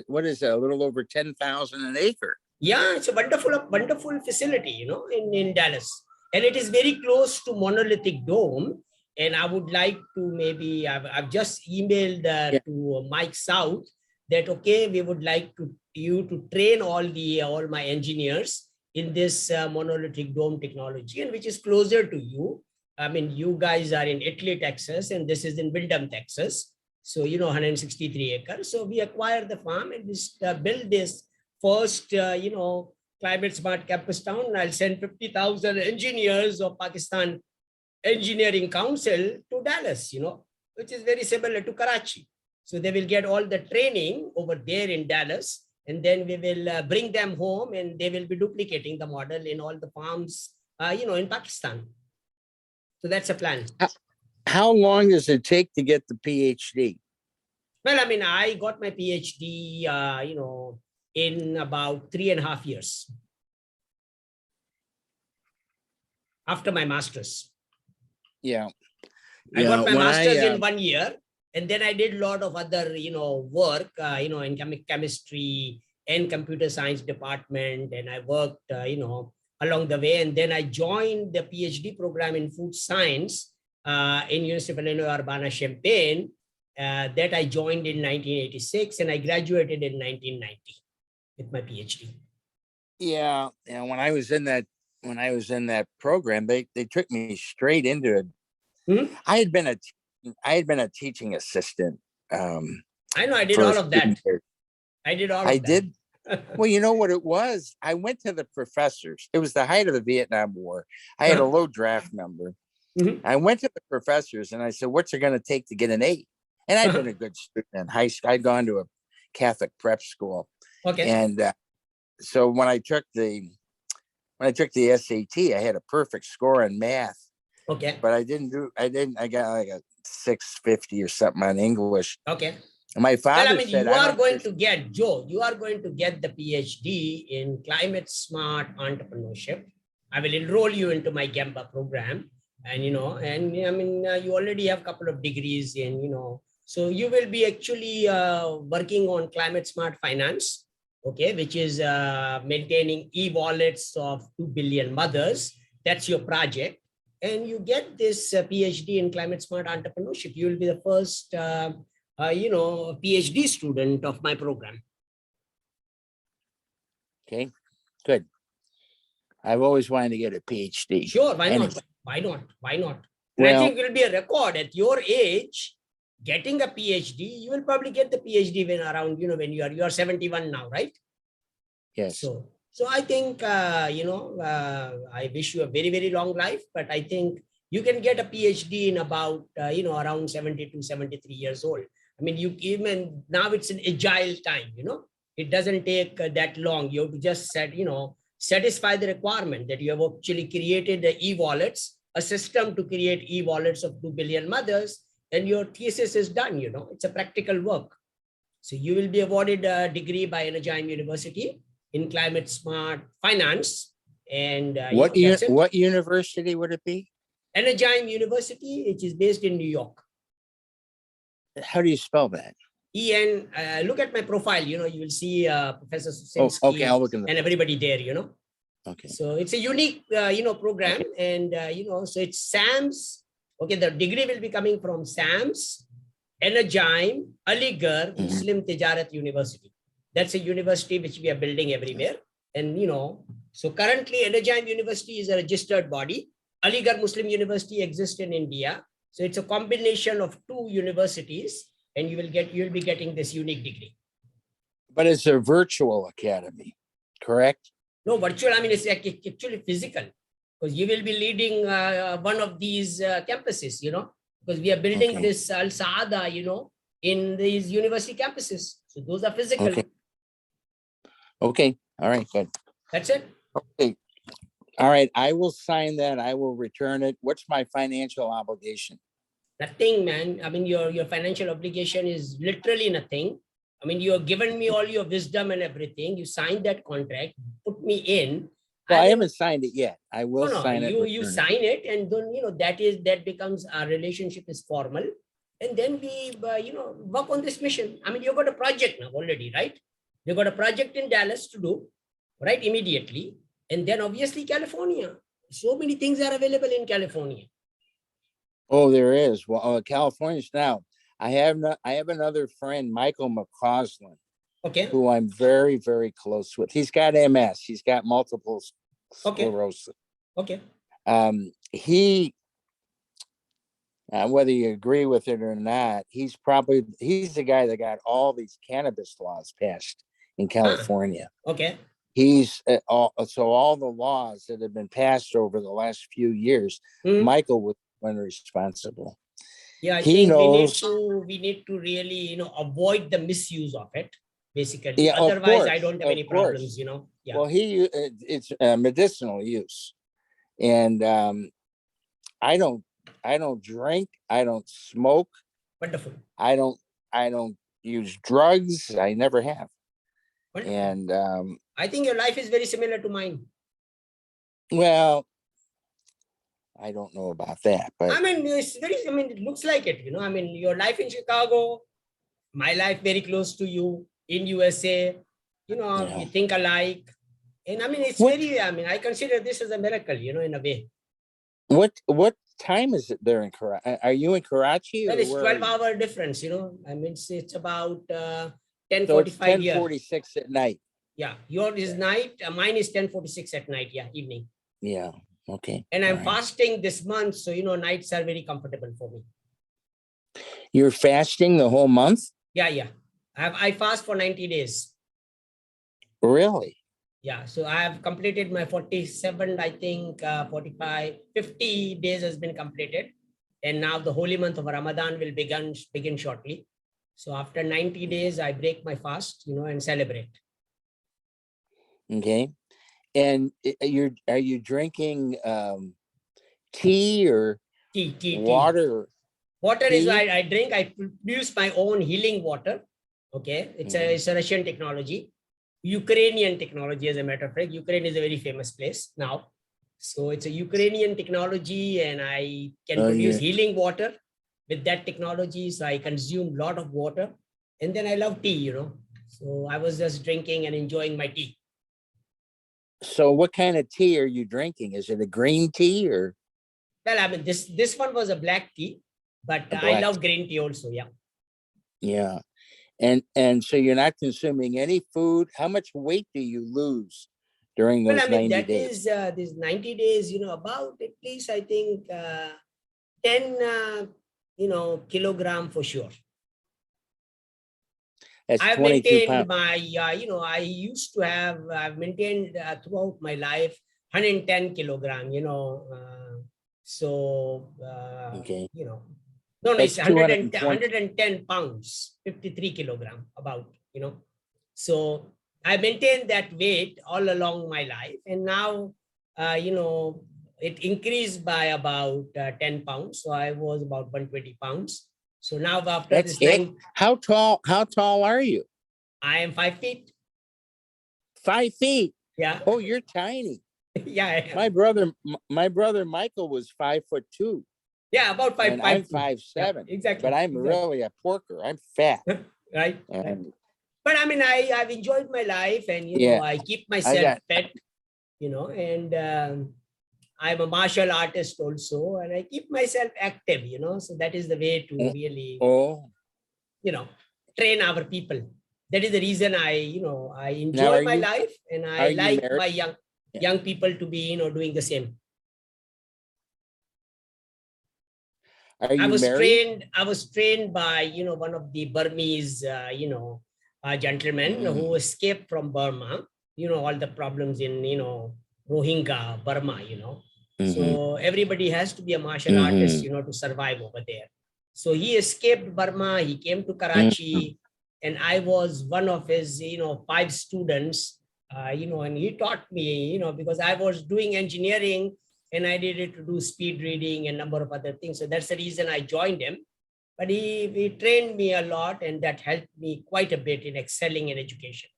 what is it, a little over 10,000 an acre. Yeah, it's a wonderful facility, in Dallas, and it is very close to Monolithic Dome. And I would like to maybe I've just emailed to Mike South that we would like you to train all my engineers in this Monolithic Dome technology, and which is closer to you. I mean, you guys are in Italy, Texas, and this is in Windham, Texas. So, 163 acres. So we acquire the farm and we build this first, climate smart campus town. I'll send 50,000 engineers of Pakistan Engineering Council to Dallas, which is very similar to Karachi. So they will get all the training over there in Dallas, and then we will bring them home, and they will be duplicating the model in all the farms, in Pakistan. So that's a plan. How long does it take to get the PhD? Well, I mean, I got my PhD, in about 3.5 years. after my master's. Yeah. I got my when master's in 1 year, and then I did a lot of other, work, in chemistry and computer science department, and I worked, along the way, and then I joined the PhD program in food science in University of Illinois Urbana-Champaign. That I joined in 1986, and I graduated in 1990 with my PhD. Yeah, when I was in that program, they took me straight into it. Hmm? I had been a teaching assistant. I know I did for all of that. years. I did all I of that. did. Well, you know what it was? I went to the professors. It was the height of the Vietnam War. I had a low draft number. Mhm. I went to the professors and I said, "What's it going to take to get an 8?" And I'd been a good student in high school. I'd gone to a Catholic prep school. Okay. And so when I took the SAT, I had a perfect score in math. Okay. But I got like a 650 or something on English. Okay. And my father said, you are going to get, Joe, you are going to get the PhD in climate smart entrepreneurship. I will enroll you into my GEMBA program. And, you already have a couple of degrees in, so you will be actually working on climate smart finance, okay, which is maintaining e-wallets of 2 billion mothers. That's your project. And you get this PhD in climate smart entrepreneurship. You will be the first, PhD student of my program. Okay, good. I've always wanted to get a PhD. Sure, why not? Why not? Why not? Well, I think it will be a record at your age. Getting a PhD, you will probably get the PhD when around, when you are 71 now, right? Yes. So I think, I wish you a very, very long life, but I think you can get a PhD in about, around 72, 73 years old. I mean, even now it's an agile time, it doesn't take that long. You have to just satisfy the requirement that you have actually created the e-wallets, a system to create e-wallets of 2 billion mothers, and your thesis is done, it's a practical work. So you will be awarded a degree by Energyme University in climate smart finance. And what university would it be? Energyme University, which is based in New York. How do you spell that? EN, look at my profile, you will see Professor Susinski I'll look in and everybody there, Okay. So it's a unique, program. Okay. And, so it's SAMS. Okay, the degree will be coming from SAMS, Energyme, Aligarh, Muslim Tijarat University. That's a university which we are building everywhere. And, so currently Energyme University is a registered body. Aligarh Muslim University exists in India. So it's a combination of 2 universities, and you will be getting this unique degree. But it's a virtual academy, correct? No, virtual, it's actually physical, because you will be leading one of these campuses, because we are building this Al Saada, in these university campuses. So those are physical. Okay. All right, good. That's it. Okay. All right. I will sign that. I will return it. What's my financial obligation? Nothing, man. Your financial obligation is literally nothing. You have given me all your wisdom and everything. You signed that contract, put me in. Well, I haven't signed it yet. I will sign it. You sign it, and then, that becomes our relationship is formal. And then we, work on this mission. You've got a project now already, right? You've got a project in Dallas to do, right? Immediately. And then obviously California. So many things are available in California. Oh, there is. Well, California's now. I have another friend, Michael McCausland, okay, who I'm very, very close with. He's got MS. He's got multiple sclerosis. Okay. He, whether you agree with it or not, he's the guy that got all these cannabis laws passed in California. Okay. He's all the laws that have been passed over the last few years, Michael was one responsible. Yeah, I think we need to really, avoid the misuse of it, basically. Yeah, otherwise, I don't have any problems, Yeah. Well, it's medicinal use, and I don't drink. I don't smoke. Wonderful. I don't use drugs. I never have. Wonderful. And I think your life is very similar to mine. Well, I don't know about that, but I mean, it's very, I mean, it looks like it, I mean, your life in Chicago, my life very close to you in USA, yeah. we think alike. And I mean, it's What- very, I mean, I consider this as a miracle, in a way. What time is it there in Karachi? Are you in Karachi or Well, it's where are you? 12-hour difference, I mean, it's about So it's 10:45 here. 10:46 at night. Yeah, yours is night, mine is 10:46 at night, yeah, evening. Yeah. Okay. And I'm All right. fasting this month, so nights are very comfortable for me. You're fasting the whole month? Yeah. I fast for 90 days. Really? Yeah, so I have completed my 47, I think 45, 50 days has been completed. And now the holy month of Ramadan will begin shortly. So after 90 days, I break my fast, and celebrate. Okay. And are you drinking tea or Tea. water? Water tea? is I drink. I produce my own healing water. Okay, it's a Russian technology, Ukrainian technology. As a matter of fact, Ukraine is a very famous place now. So it's a Ukrainian technology, and I can produce healing water with that technology. So I consume a lot of water, and then I love tea. So I was just drinking and enjoying my tea. So what kind of tea are you drinking? Is it a green tea or? Well, I mean, this one was a black tea, but I love green tea also. Yeah. Yeah. And so you're not consuming any food. How much weight do you lose during those 90 days? That is these 90 days, about at least I think 10 kilogram for sure. That's I've 22 maintained pounds. I've maintained throughout my life 110 kilogram, Okay. no, That's it's 110 pounds, 53 kilogram about, So I maintained that weight all along my life. And now, it increased by about 10 pounds. So I was about 120 pounds. So now after That's this it. How tall are you? I am 5 feet. 5 feet. Yeah. Oh, you're tiny. Yeah. My brother Michael was 5'2". Yeah, about 5'5". And I'm 5'7". Yeah, exactly. But I'm really a porker. I'm fat. Right. And but I mean, I've enjoyed my life, and I keep myself fit, and I'm a martial artist also, and I keep myself active, so that is the way to really, train our people. That is the reason I enjoy my life, and I like my young people to be, doing the same. Are you married? I was trained by, one of the Burmese, gentlemen who escaped from Burma, all the problems in, Rohingya, Burma, So everybody has to be a martial artist, to survive over there. So he escaped Burma, he came to Karachi, and I was one of his, 5 students, and he taught me, because I was doing engineering and I needed to do speed reading and a number of other things. So that's the reason I joined him. But he trained me a lot, and that helped me quite a bit in excelling in education.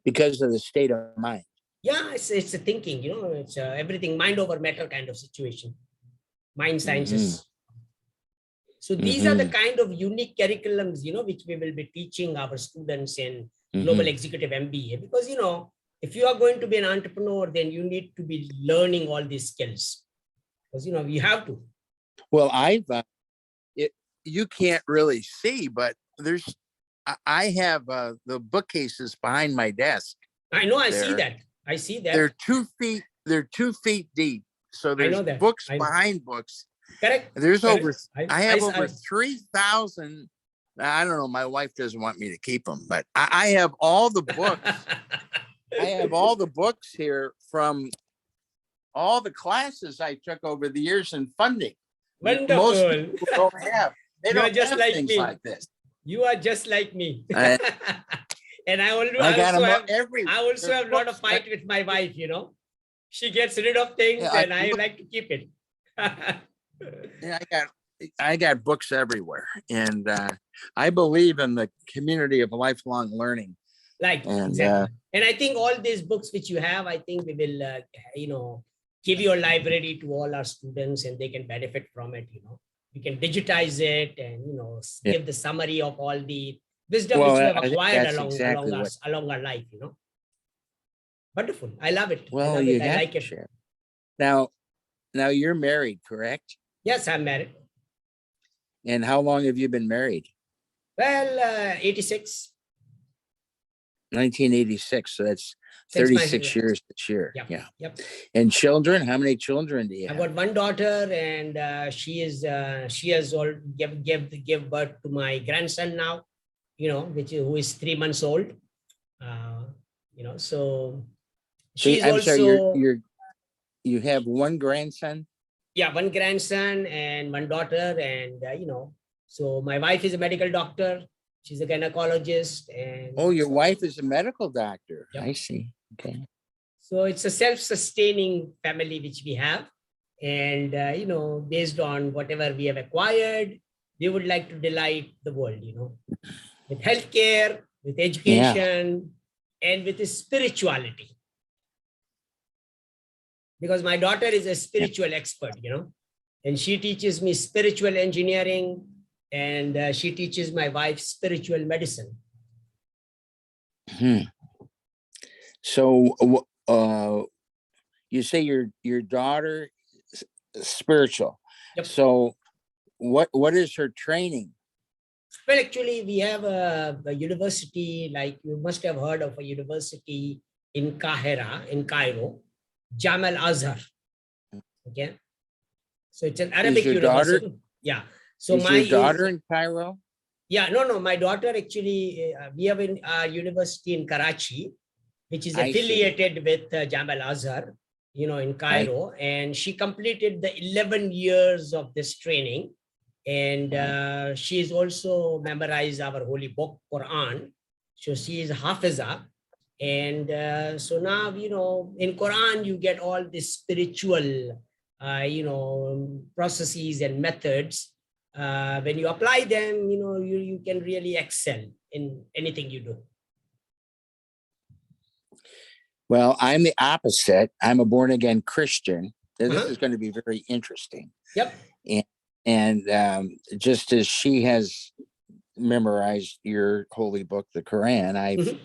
Because of the state of mind. Yeah, it's a thinking, it's everything mind over matter kind of situation. Mind sciences. So these are the kind of unique curriculums, which we will be teaching our students in Global Executive MBA. Because, if you are going to be an entrepreneur, then you need to be learning all these skills. Because, you have to. Well, you can't really see, but I have the bookcases behind my desk. I know, I see that. They're 2 feet. They're 2 feet deep. So there's books behind books. Correct. There's over 3,000. I don't know. My wife doesn't want me to keep them, but I have all the books. I have all the books here from all the classes I took over the years in funding. Wonderful. Most people don't have. They don't just have like things me. like this. You are just like me. And I also have a lot of fight with my wife, She gets rid of things, and I like to keep it. Yeah, I got books everywhere. And I believe in the community of lifelong learning. Like, And exactly. And I think all these books which you have, I think we will, give your library to all our students and they can benefit from it. We can digitize it and, yeah. give the summary of all the wisdom Well, which we have I think acquired that's exactly along our life. Wonderful. I love it. I well, love you it. I have like to it. share. Now you're married, correct? Yes, I'm married. And how long have you been married? Well, 86. 1986. So that's Since 36 years this year. Yep, Yeah. Yep. And children, how many children do you I've have? got one daughter, and she has all give birth to my grandson now, who is 3 months old. So she's I'm also sorry, you have one grandson? Yeah, one grandson and one daughter, and so my wife is a medical doctor. She's a gynecologist, and Oh, your wife is a medical doctor. Yep. I see. Okay. So it's a self-sustaining family which we have. And, based on whatever we have acquired, we would like to delight the world, with healthcare, with education, and with spirituality. Because my daughter is a spiritual expert, and she teaches me spiritual engineering, and she teaches my wife spiritual medicine. So, you say your daughter spiritual. Yep. So what is her training? Well, actually, we have a university, like you must have heard of a university in Qahira, in Cairo, GEMBA Azhar. Okay. So it's an Arabic university. Daughter, yeah. So is your daughter in Cairo? Yeah, no. My daughter actually, we have a university in Karachi, which is affiliated with GEMBA Azhar, in Cairo. And she completed the 11 years of this training. And she's also memorized our holy book, Quran. So she is Hafiza. And so now, in Quran, you get all these spiritual, processes and methods. When you apply them, you can really excel in anything you do. Well, I'm the opposite. I'm a born again Christian. This is going to be very interesting. Yep. And just as she has memorized your holy book, the Quran, I've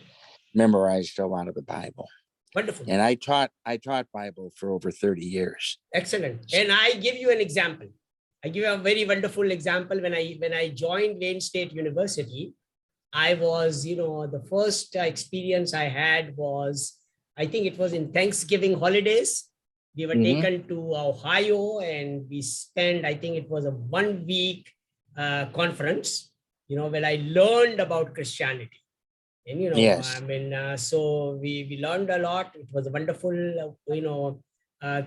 memorized a lot of the Bible. Wonderful. And I taught Bible for over 30 years. Excellent. And I give you an example. I give you a very wonderful example. When I joined Wayne State University, I was, the first experience I had was, I think it was in Thanksgiving holidays. We were taken to Ohio, and we spent, I think it was a 1 week conference, where I learned about Christianity. And, so we learned a lot. It was a wonderful,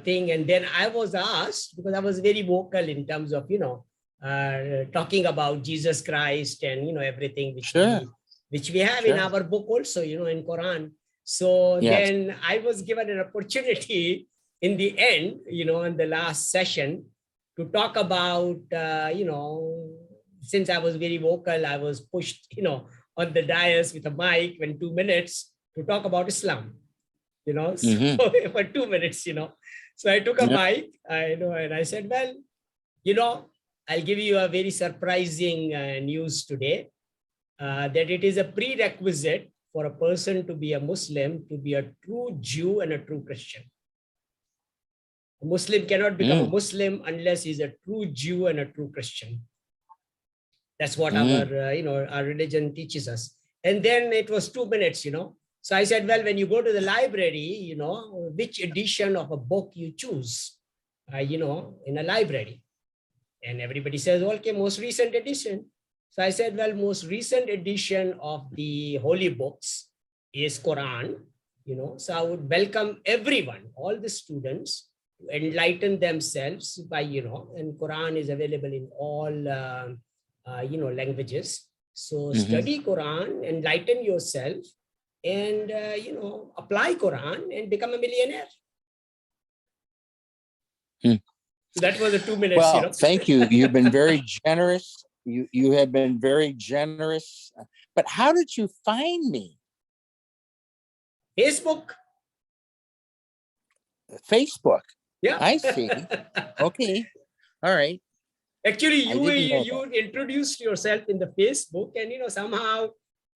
thing. And then I was asked, because I was very vocal in terms of, talking about Jesus Christ and, everything which we have in our book also, in Quran. So then I was given an opportunity in the end, in the last session, to talk about, since I was very vocal, I was pushed, on the dais with a mic in 2 minutes to talk about Islam, so for 2 minutes, So I took a mic, and I said, well, I'll give you a very surprising news today, that it is a prerequisite for a person to be a Muslim, to be a true Jew and a true Christian. A Muslim cannot become a Muslim unless he's a true Jew and a true Christian. That's what our religion teaches us. And then it was 2 minutes, So I said, well, when you go to the library, which edition of a book you choose, in a library. And everybody says, okay, most recent edition. So I said, well, most recent edition of the holy books is Quran, So I would welcome everyone, all the students, to enlighten themselves by, and Quran is available in all, languages. So study Quran, enlighten yourself, and, apply Quran and become a millionaire. So that was the 2 minutes. Well, thank you. You've been very generous. You have been very generous. But how did you find me? Facebook. Facebook. Yeah. I see. Okay. All right. Actually, I you introduced yourself in the Facebook, and somehow,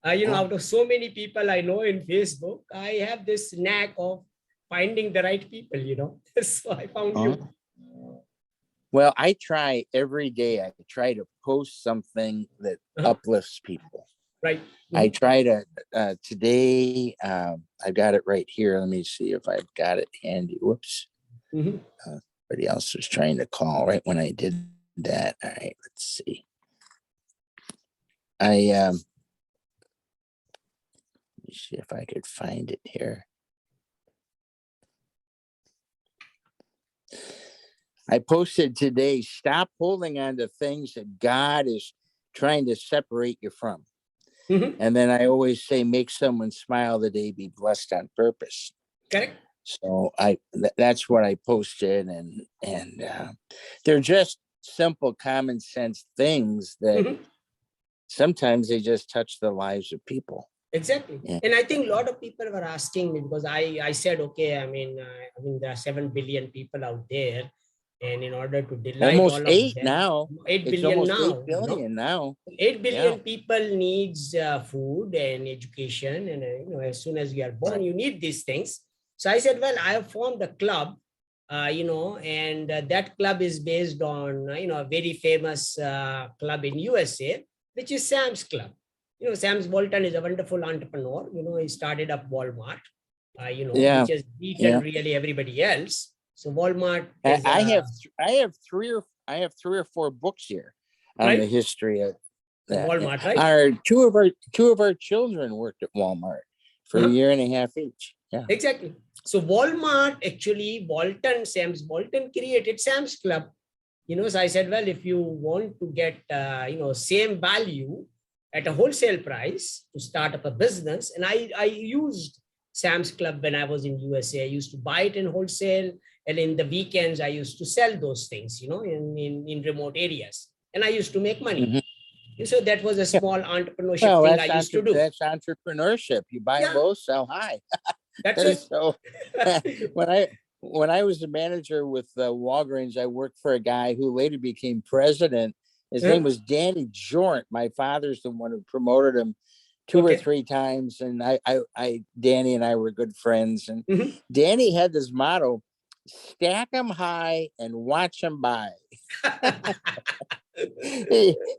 Oh. out of so many people I know in Facebook, I have this knack of finding the right people. So I found you. Well, I try every day. I try to post something that uplifts people. Right. I try to today. I got it right here. Let me see if I've got it handy. Whoops. Somebody else was trying to call right when I did that. All right, let's see. Let me see if I could find it here. I posted today, stop holding on to things that God is trying to separate you from. And then I always say, make someone smile the day, be blessed on purpose. Correct. So that's what I posted, and they're just simple, common sense things that sometimes they just touch the lives of people. Exactly. Yeah. And I think a lot of people were asking me, because I said, okay, I mean, there are 7 billion people out there. And in order to delight Almost all of 8 them, now. 8 It's billion almost now. 8 billion now. 8 billion people needs food and education. And, as soon as you are born, you need these things. So I said, well, I have formed a club, and that club is based on, a very famous club in USA, which is SAMS Club. Sam's Walton is a wonderful entrepreneur. He started up Walmart, which has beaten really everybody else. So Walmart is I have 3 or 4 books here on the history of that. Walmart, right? Two of our children worked at Walmart for a year and a half each. Yeah. Exactly. So Walmart, actually, Sam's Walton created Sam's Club. So I said, well, if you want to get same value at a wholesale price to start up a business, and I used Sam's Club when I was in USA. I used to buy it in wholesale, and in the weekends I used to sell those things, in remote areas, and I used to make money. So that was a small entrepreneurship thing I used to do. That's entrepreneurship. You buy low, sell high. That's it. So when I was a manager with Walgreens, I worked for a guy who later became president. His name was Danny Jornt. My father's the one who promoted him 2 or 3 times, and Danny and I were good friends. And Danny had this motto: stack them high and watch them buy.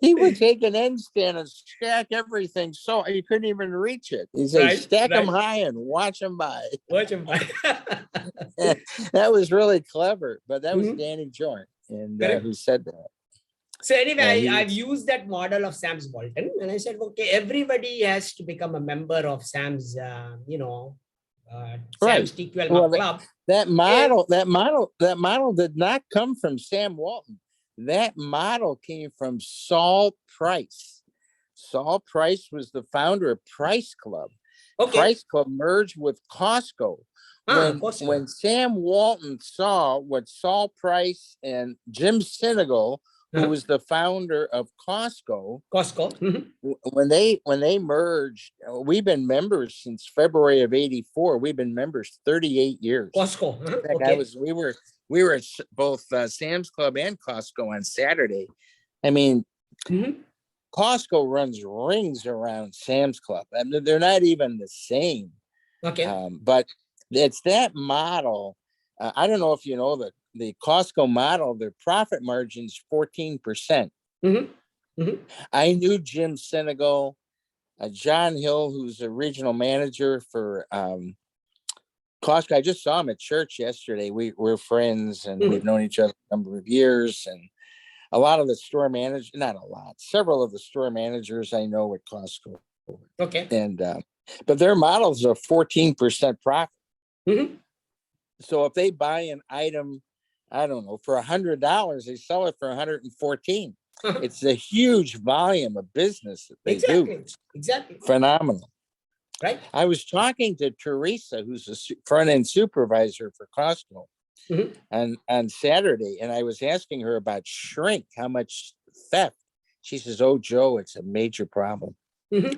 he would take an end stand and stack everything so you couldn't even reach it. He said, stack them high and watch them buy. Watch them buy. That was really clever, but that was Danny Jornt, and who said that. So anyway, I've used that model of Sam's Walton, and I said, okay, everybody has to become a member of Sam's, Sam's TQLMA club. That model did not come from Sam Walton. That model came from Saul Price. Saul Price was the founder of Price Club. Price Club merged with Costco. When Sam Walton saw what Saul Price and Jim Sinegal, who was the founder of Costco, when they merged, we've been members since February of '84. We've been members 38 years. Costco. We were at both Sam's Club and Costco on Saturday. I mean, Costco runs rings around Sam's Club. I mean, they're not even the same. But it's that model. I don't know if you know the Costco model, their profit margin's 14%. I knew Jim Sinegal, John Hill, who's the regional manager for Costco. I just saw him at church yesterday. We're friends, and we've known each other a number of years. And a lot of the store managers, not a lot, several of the store managers I know at Costco. And but their models are 14% profit. So if they buy an item, I don't know, for $100, they sell it for $114. It's a huge volume of business that they do. Exactly. Phenomenal. Right. I was talking to Teresa, who's a front-end supervisor for Costco, on Saturday, and I was asking her about shrink, how much theft. She says, "Oh, Joe, it's a major problem.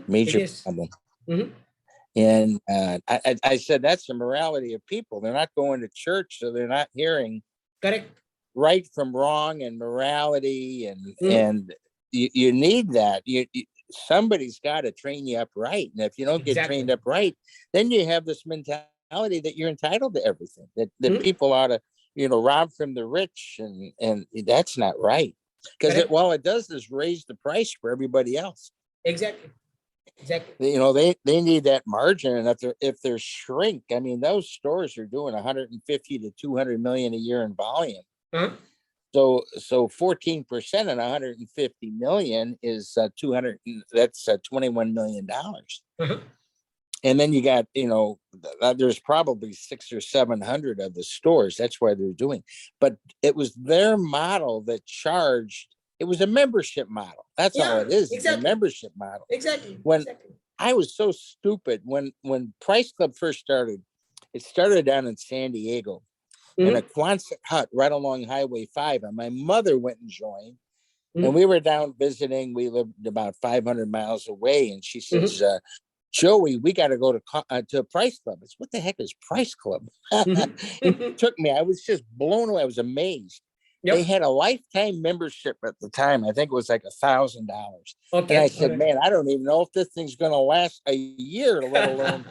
Major problem." And I said, that's the morality of people. They're not going to church, so they're not hearing Correct. right from wrong and morality. And you need that. Somebody's got to train you up right. And if you don't get trained up right, then you have this mentality that you're entitled to everything, that people ought to, rob from the rich. And that's not right. Because it does is raise the price for everybody else. Exactly. They need that margin. And if they're shrink, I mean, those stores are doing 150 to 200 million a year in volume. So 14% on 150 million is 200. That's $21 million. And then you got, there's probably 600 or 700 of the stores. That's why they're doing. But it was their model that charged. It was a membership model. That's all it is. It's a membership model. When I was so stupid when Price Club first started, it started down in San Diego in a Quonset hut right along Highway 5. And my mother went and joined. And we were down visiting. We lived about 500 miles away. And she says, Joey, we got to go to Price Club. It's what the heck is Price Club? It took me. I was just blown away. I was amazed. They had a lifetime membership at the time. I think it was like $1,000. And I said, man, I don't even know if this thing's going to last a year, let alone.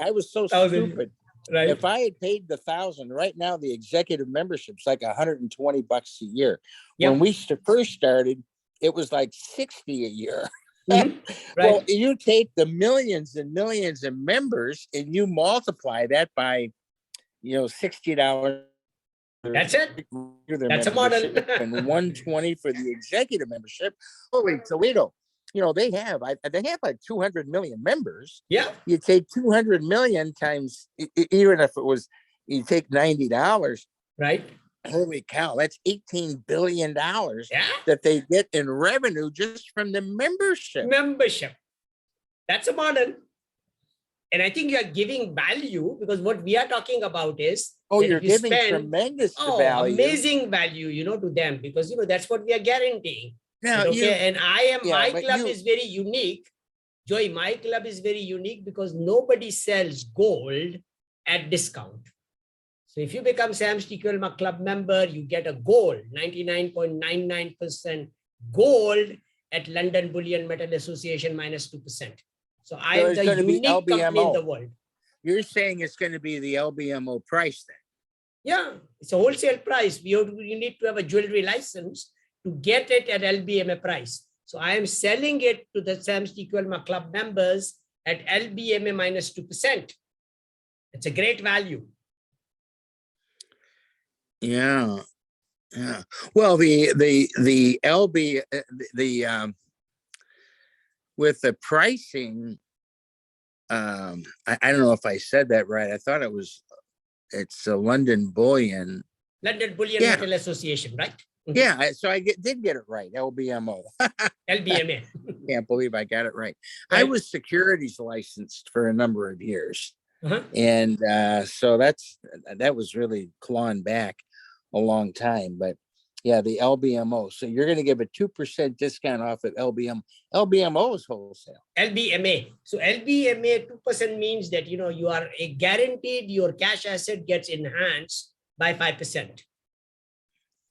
I was so stupid. Right. If I had paid the $1,000 right now, the executive membership's like $120 a year. When we first started, it was like $60 a year. Well, you take the millions and millions of members and you multiply that by, $60. That's it. That's a model. And 120 for the executive membership. Holy Toledo. They have like 200 million members. Yeah. You take 200 million times, even if it was, you take $90. Right. Holy cow, that's $18 billion that they get in revenue just from the membership. That's a model. And I think you are giving value, because what we are talking about is, you're giving tremendous value. Amazing value, to them, because, that's what we are guaranteeing. Now, and my club is very unique. Joey, my club is very unique because nobody sells gold at discount. So if you become SAMS TQLMA club member, you get a gold, 99.99% gold at London Bullion Metal Association -2%. So I am the unique company in the world. You're saying it's going to be the LBMO price then? Yeah, it's a wholesale price. You need to have a jewelry license to get it at LBMA price. So I am selling it to the SAMS TQLMA club members at LBMA -2%. It's a great value. Yeah. Well, the LB with the pricing, I don't know if I said that right. I thought it's a London Bullion. London Bullion Metal Association, right? Yeah, so I did get it right. LBMO. LBMA. Can't believe I got it right. I was securities licensed for a number of years. And so that was really clawing back a long time. But yeah, the LBMO. So you're going to give a 2% discount off at LBM. LBMO is wholesale. LBMA. So LBMA 2% means that, you are guaranteed your cash asset gets enhanced by 5%.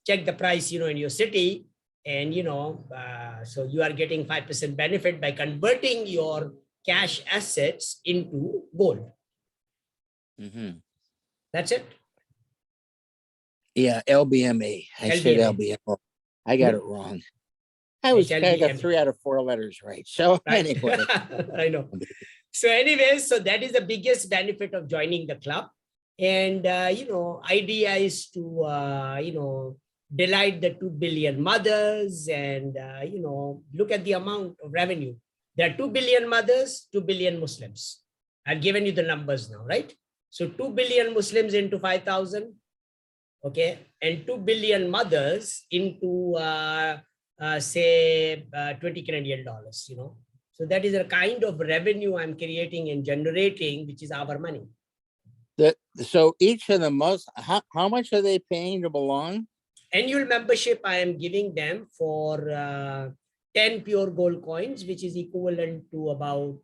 Check the price, in your city, and, so you are getting 5% benefit by converting your cash assets into gold. That's it. Yeah, LBMA. I said LBMO. I got it wrong. I got 3 out of 4 letters right. So anyway. I know. So anyways, so that is the biggest benefit of joining the club. And, idea is to, delight the 2 billion mothers and, look at the amount of revenue. There are 2 billion mothers, 2 billion Muslims. I've given you the numbers now, right? So 2 billion Muslims into 5,000. Okay. And 2 billion mothers into, say, 20 Canadian dollars, So that is a kind of revenue I'm creating and generating, which is our money. So each of them, how much are they paying to belong? Annual membership I am giving them for 10 pure gold coins, which is equivalent to about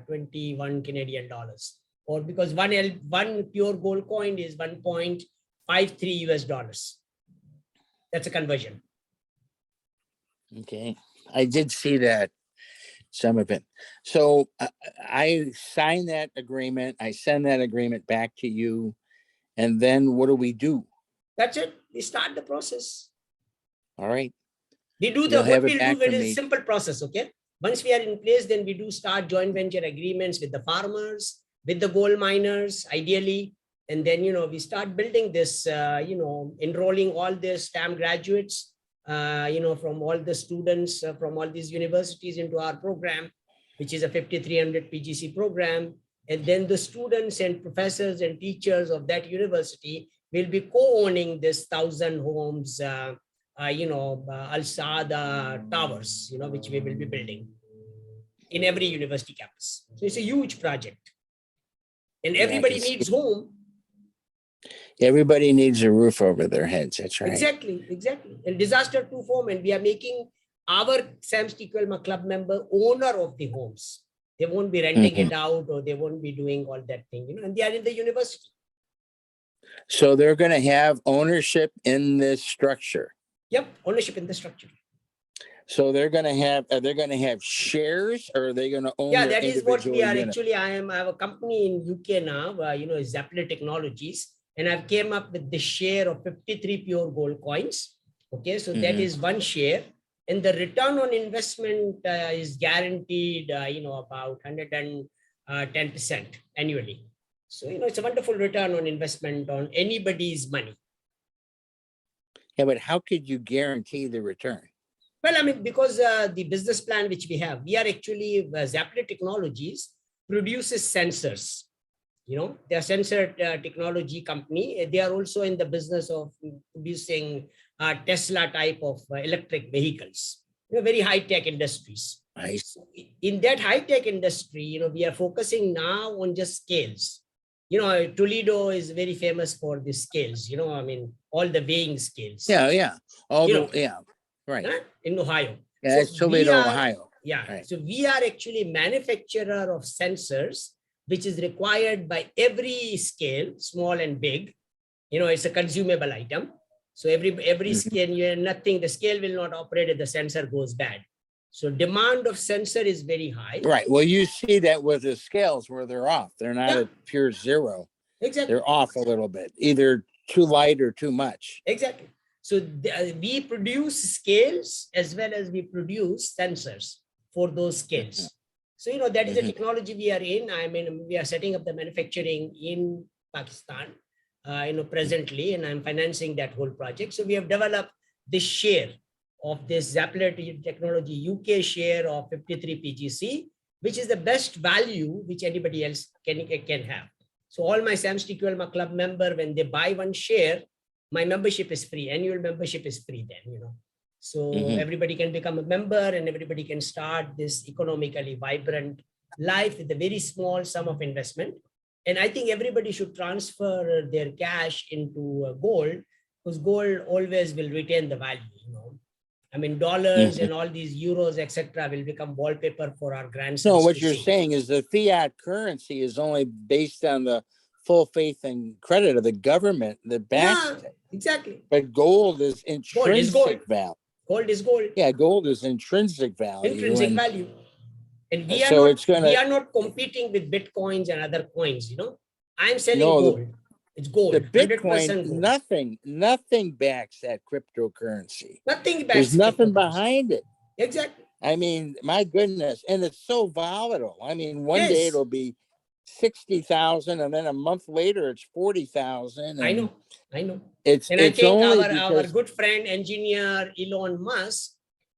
21 Canadian dollars. Or because one pure gold coin is 1.53 US dollars. That's a conversion. Okay. I did see that, some of it. So I sign that agreement. I send that agreement back to you. And then what do we do? That's it. We start the process. All right. We do You'll what have it we'll back do from is me. simple process, okay? Once we are in place, then we do start joint venture agreements with the farmers, with the gold miners, ideally. And then, we start building this, enrolling all the STEM graduates, from all the students from all these universities into our program, which is a 5,300 PGC program. And then the students and professors and teachers of that university will be co-owning this 1,000 homes, Al-Saada towers, which we will be building in every university campus. So it's a huge project. And everybody needs home. Everybody needs a roof over their heads. That's right. Exactly. And disaster-proof home. And we are making our SAMS TQLMA club member owner of the homes. They won't be renting it out, or they won't be doing all that thing, and they are in the university. So they're going to have ownership in this structure. Yep, ownership in the structure. So they're going to have, are they going to have shares, or are they going to own? Yeah, that is what we are actually. I have a company in UK now, Zaplet Technologies, and I've came up with the share of 53 pure gold coins. Okay, so that is one share. And the return on investment is guaranteed, about 110% annually. So, it's a wonderful return on investment on anybody's money. Yeah, but how could you guarantee the return? Well, because the business plan which we have, we are actually, Zaplet Technologies produces sensors. They are sensor technology company. They are also in the business of producing Tesla type of electric vehicles, very high-tech industries. Nice. So in that high-tech industry, we are focusing now on just scales. Toledo is very famous for the scales, all the weighing scales. Yeah. Right. In Ohio. Yeah, it's Toledo, Ohio. Yeah. Right. So we are actually manufacturer of sensors, which is required by every scale, small and big. It's a consumable item. So every scale, the scale will not operate if the sensor goes bad. So demand of sensor is very high. Right. Well, you see that with the scales where they're off. They're not at pure zero. Exactly. They're off a little bit, either too light or too much. Exactly. So we produce scales as well as we produce sensors for those scales. So, that is the technology we are in. We are setting up the manufacturing in Pakistan, presently, and I'm financing that whole project. So we have developed this share of this Zaplet Technology UK share of 53 PGC, which is the best value which anybody else can have. So all my SAMS TQLMA club member, when they buy one share, my membership is free. Annual membership is free then, So everybody can become a member and everybody can start this economically vibrant life with a very small sum of investment. And I think everybody should transfer their cash into gold, because gold always will retain the value, dollars and all these euros, etc., will become wallpaper for our grandsons. No, what you're saying is the fiat currency is only based on the full faith and credit of the government that backs it. Exactly. But gold is intrinsic value. Gold is gold. Yeah, gold is intrinsic value. Intrinsic value. And we are not competing with Bitcoins and other coins, I'm selling gold. It's gold. The Bitcoin, gold. nothing backs that cryptocurrency. Nothing backs. There's nothing behind it. Exactly. My goodness. And it's so volatile. One day it'll be 60,000 and then a month later it's 40,000. I know. And I think our good friend engineer Elon Musk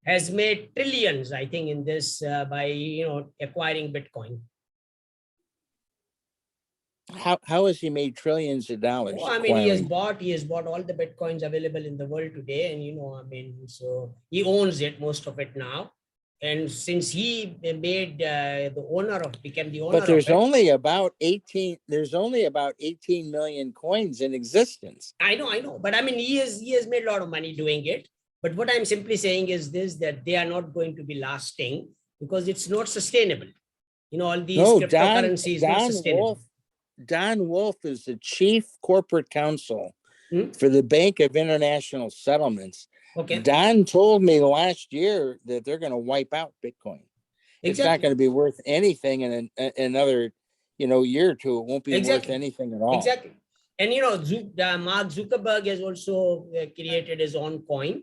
has made trillions, I think, in this by acquiring Bitcoin. How has he made trillions of dollars? Oh, he has bought all the Bitcoins available in the world today, and so he owns it, most of it now. And since he became the owner of but there's only about 18 million coins in existence. I know. But he has made a lot of money doing it. But what I'm simply saying is this, that they are not going to be lasting because it's not sustainable. You know, all these cryptocurrencies not sustainable. Don Wolf is the chief corporate counsel Hmm? for the Bank of International Settlements. Okay. Don told me last year that they're going to wipe out Bitcoin. It's not going to be worth anything in another, year or two. It won't be worth anything at all. Exactly. And, Mark Zuckerberg has also created his own coin,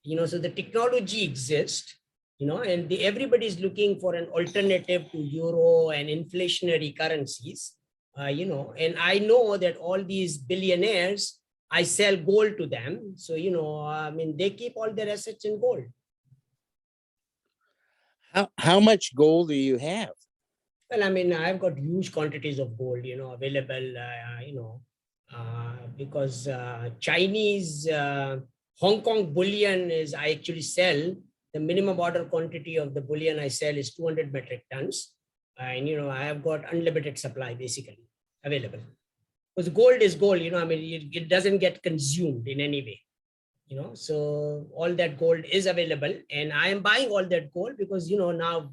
so the technology exists, and everybody's looking for an alternative to euro and inflationary currencies, and I know that all these billionaires, I sell gold to them. So, they keep all their assets in gold. How much gold do you have? Well, I've got huge quantities of gold, available, because Chinese Hong Kong bullion is, I actually sell, the minimum order quantity of the bullion I sell is 200 metric tons. And, I have got unlimited supply basically available. Because gold is gold, it doesn't get consumed in any way. So all that gold is available, and I am buying all that gold because, now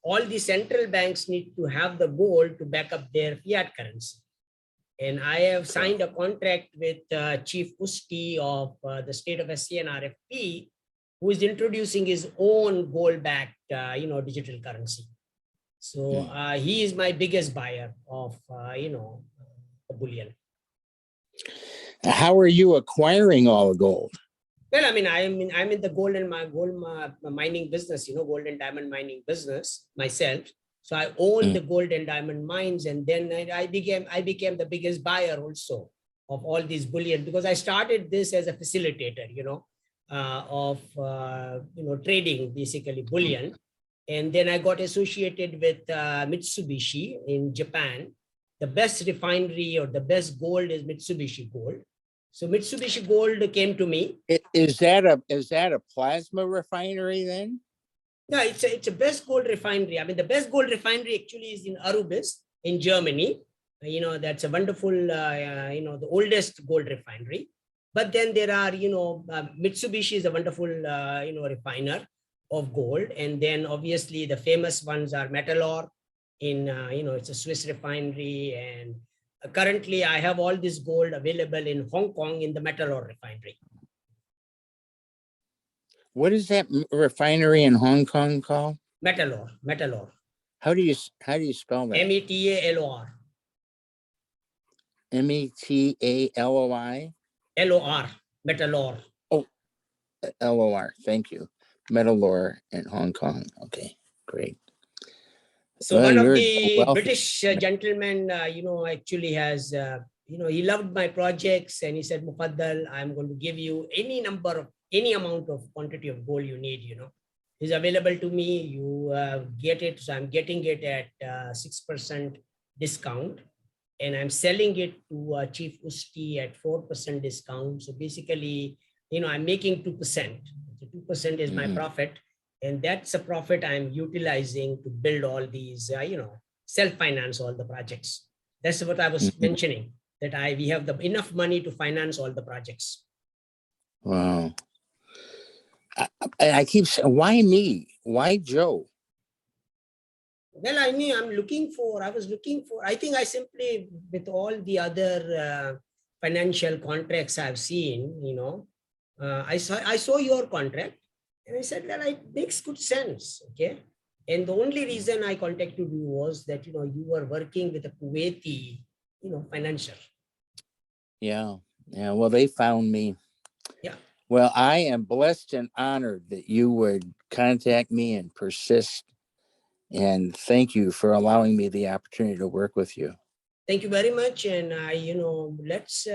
all the central banks need to have the gold to back up their fiat currency. And I have signed a contract with Chief Usti of the state of SCNRFP, who is introducing his own gold-backed, digital currency. So he is my biggest buyer of, the bullion. How are you acquiring all the gold? Well, I'm in the gold mining business, gold and diamond mining business myself. So I own the gold and diamond mines, and then I became the biggest buyer also of all these bullion, because I started this as a facilitator, of trading basically bullion, and then I got associated with Mitsubishi in Japan. The best refinery or the best gold is Mitsubishi Gold. So Mitsubishi Gold came to me. Is that a plasma refinery then? Yeah, it's a best gold refinery. The best gold refinery actually is in Arubis in Germany. That's a wonderful, the oldest gold refinery. But then there are, Mitsubishi is a wonderful, refiner of gold. And then obviously the famous ones are Metalor in, it's a Swiss refinery. And currently I have all this gold available in Hong Kong in the Metalor refinery. What is that refinery in Hong Kong called? Metalor. How do you spell that? METALOR. METALOI? LOR. Metalor. Oh, LOR. Thank you. Metalor in Hong Kong. Okay, great. So one of the British gentlemen, actually has, he loved my projects, and he said, Mufaddal, I'm going to give you any amount of quantity of gold you need, is available to me. You get it. So I'm getting it at 6% discount, and I'm selling it to Chief Usti at 4% discount. So basically, I'm making 2%. So 2% is my profit. And that's a profit I'm utilizing to build all these, self-finance all the projects. That's what I was mentioning, that we have enough money to finance all the projects. Wow. I keep saying, why me? Why Joe? Well, I was looking for, I think I simply, with all the other financial contracts I've seen, I saw your contract. And I said, well, it makes good sense, okay? And the only reason I contacted you was that, you were working with a Kuwaiti, financier. Yeah. Well, they found me. Yeah. Well, I am blessed and honored that you would contact me and persist. And thank you for allowing me the opportunity to work with you. Thank you very much. And, let's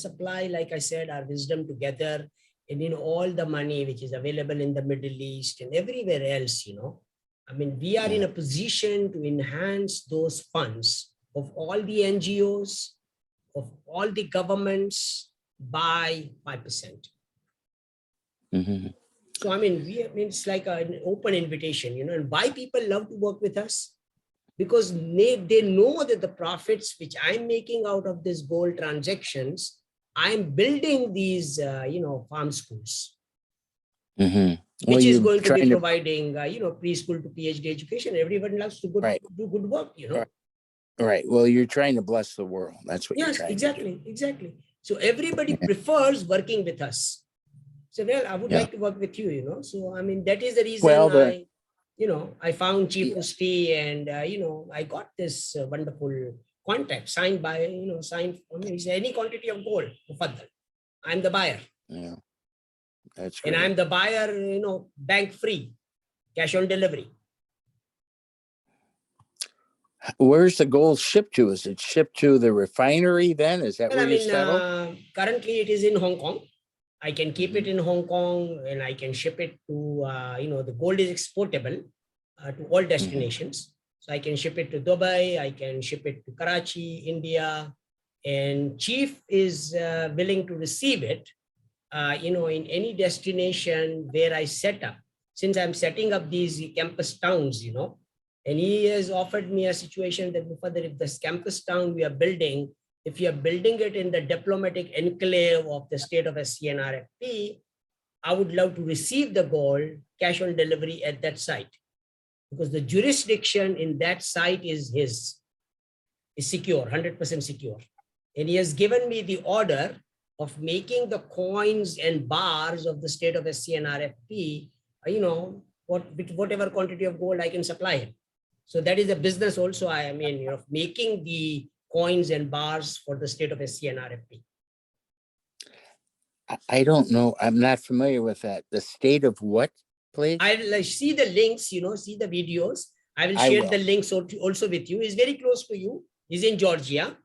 apply, like I said, our wisdom together. And all the money which is available in the Middle East and everywhere else, we are in a position to enhance those funds of all the NGOs, of all the governments by 5%. So, it's like an open invitation, and why people love to work with us, because they know that the profits which I'm making out of this gold transactions I'm building these, farm schools, Well, which is you're going to be trying to, providing, preschool to PhD education. Everyone loves to right, do good work, right. Well, you're trying to bless the world. That's what you're Yes, trying to do. exactly. So everybody prefers working with us. So, well, I would Yeah. like to work with you, So, I mean, that is the Well, reason I found Chief yeah. Usti, and, I got this wonderful contract signed by, he said, any quantity of gold, Mufaddal. I'm the buyer. Yeah. That's And great. I'm the buyer, bank free, cash on delivery. Where's the gold shipped to? Is it shipped to the refinery then? Is that Well, where I you mean, settle? currently it is in Hong Kong. I can keep it Mhm. in Hong Kong, and I can ship it to, the gold is exportable to all destinations. So I can ship it to Dubai, I can ship it to Karachi, India, and Chief is willing to receive it, in any destination where I set up. Since I'm setting up these campus towns, and he has offered me a situation that if this campus town we are building, if you are building it in the diplomatic enclave of the state of SCNRFP, I would love to receive the gold cash on delivery at that site, because the jurisdiction in that site is secure, 100% secure. And he has given me the order of making the coins and bars of the state of SCNRFP, whatever quantity of gold I can supply him. So that is a business also, making the coins and bars for the state of SCNRFP. I don't know. I'm not familiar with that. The state of what, please? I'll see the links, see the videos. I will share the links also with you. He's very close to you. He's in Georgia.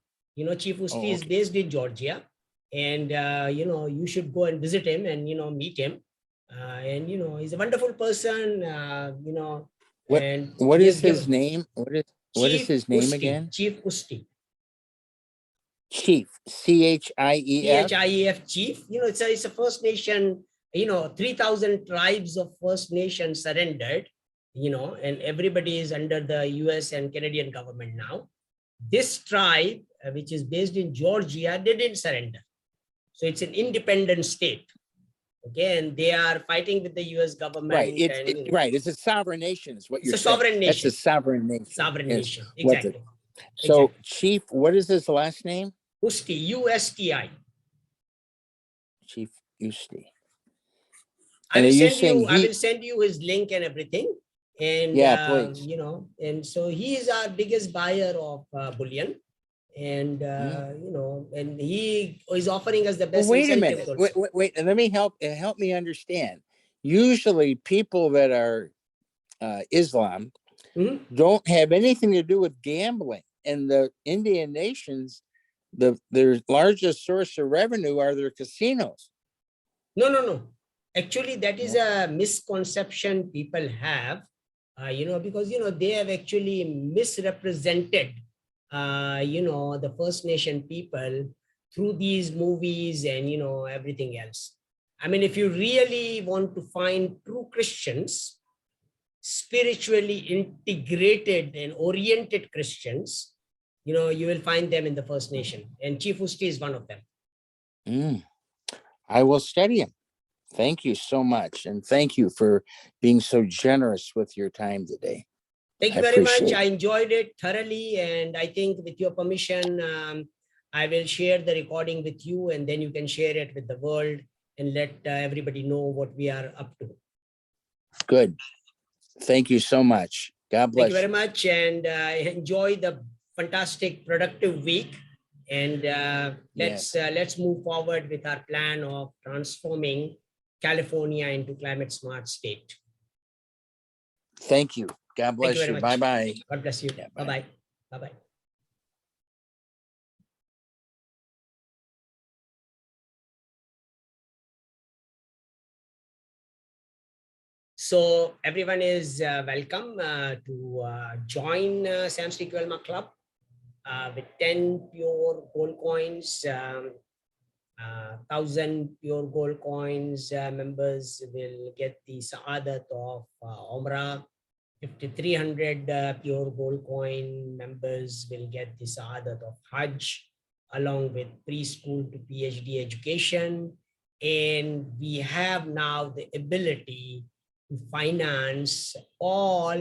Chief Usti is based in Georgia. And, you should go and visit him and, meet him. And, he's a wonderful person, What is his name? What is his name again? Chief Usti. Chief, CHIEF. CHIEF, Chief. It's a First Nation, 3,000 tribes of First Nation surrendered, and everybody is under the US and Canadian government now. This tribe, which is based in Georgia, they didn't surrender. So it's an independent state. Okay, and they are fighting with the US government. Right, it's a sovereign nation is what you're saying. It's a sovereign nation. That's a sovereign nation. Sovereign nation, exactly. So, Chief, what is his last name? Usti, USTI. Chief Usti. I will send you his link and everything. And, please. And so he is our biggest buyer of bullion. And, and he is offering us the best. Well, wait a minute. Wait, let me help me understand. Usually people that are Islam don't have anything to do with gambling. And the Indian nations, their largest source of revenue are their casinos. No. Actually, that is a misconception people have, because, they have actually misrepresented, the First Nation people through these movies and, everything else. I mean, if you really want to find true Christians, spiritually integrated and oriented Christians, you will find them in the First Nation. And Chief Usti is one of them. I will study him. Thank you so much. And thank you for being so generous with your time today. Thank you very much. I enjoyed it thoroughly. And I think with your permission, I will share the recording with you, and then you can share it with the world and let everybody know what we are up to. Good. Thank you so much. God bless you. Thank you very much. And enjoy the fantastic, productive week. And let's move forward with our plan of transforming California into climate smart state. Thank you. God bless you. Bye-bye. God bless you. Bye-bye. Bye-bye. So everyone is welcome to join SAMS TQLMA Club with 10 pure gold coins. 1,000 pure gold coins members will get the Sa'adat of Umrah. 5,300 pure gold coin members will get the Sa'adat of Hajj. along with preschool to PhD education. And we have now the ability to finance all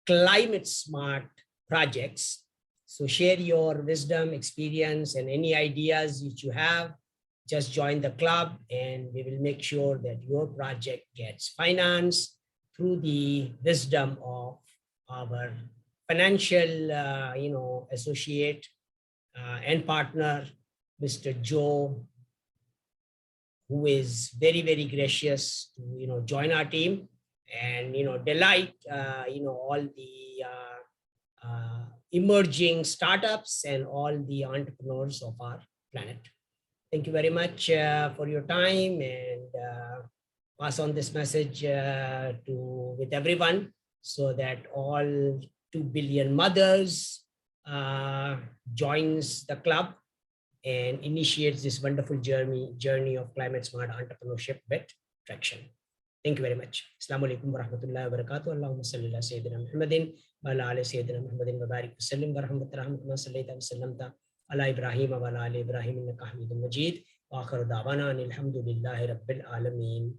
climate smart projects. So share your wisdom, experience, and any ideas which you have. Just join the club and we will make sure that your project gets financed through the wisdom of our financial associate and partner, Mr. Joe, who is very, very gracious to join our team and delight all the emerging startups and all the entrepreneurs of our planet. Thank you very much for your time, and pass on this message with everyone so that all 2 billion mothers joins the club and initiates this wonderful journey of climate smart entrepreneurship with traction. Thank you very much. Assalamu alaikum wa rahmatullahi wa barakatuh. Allahumma salli ala Sayyidina Muhammadin wa ala ali Sayyidina Muhammadin wa barik wa sallim wa rahmatullahi wa sallaita wa sallamta ala Ibrahim wa ala ali Ibrahim innaka Hamidum Majid. Wa akhiru da'wana alhamdulillahi rabbil alamin.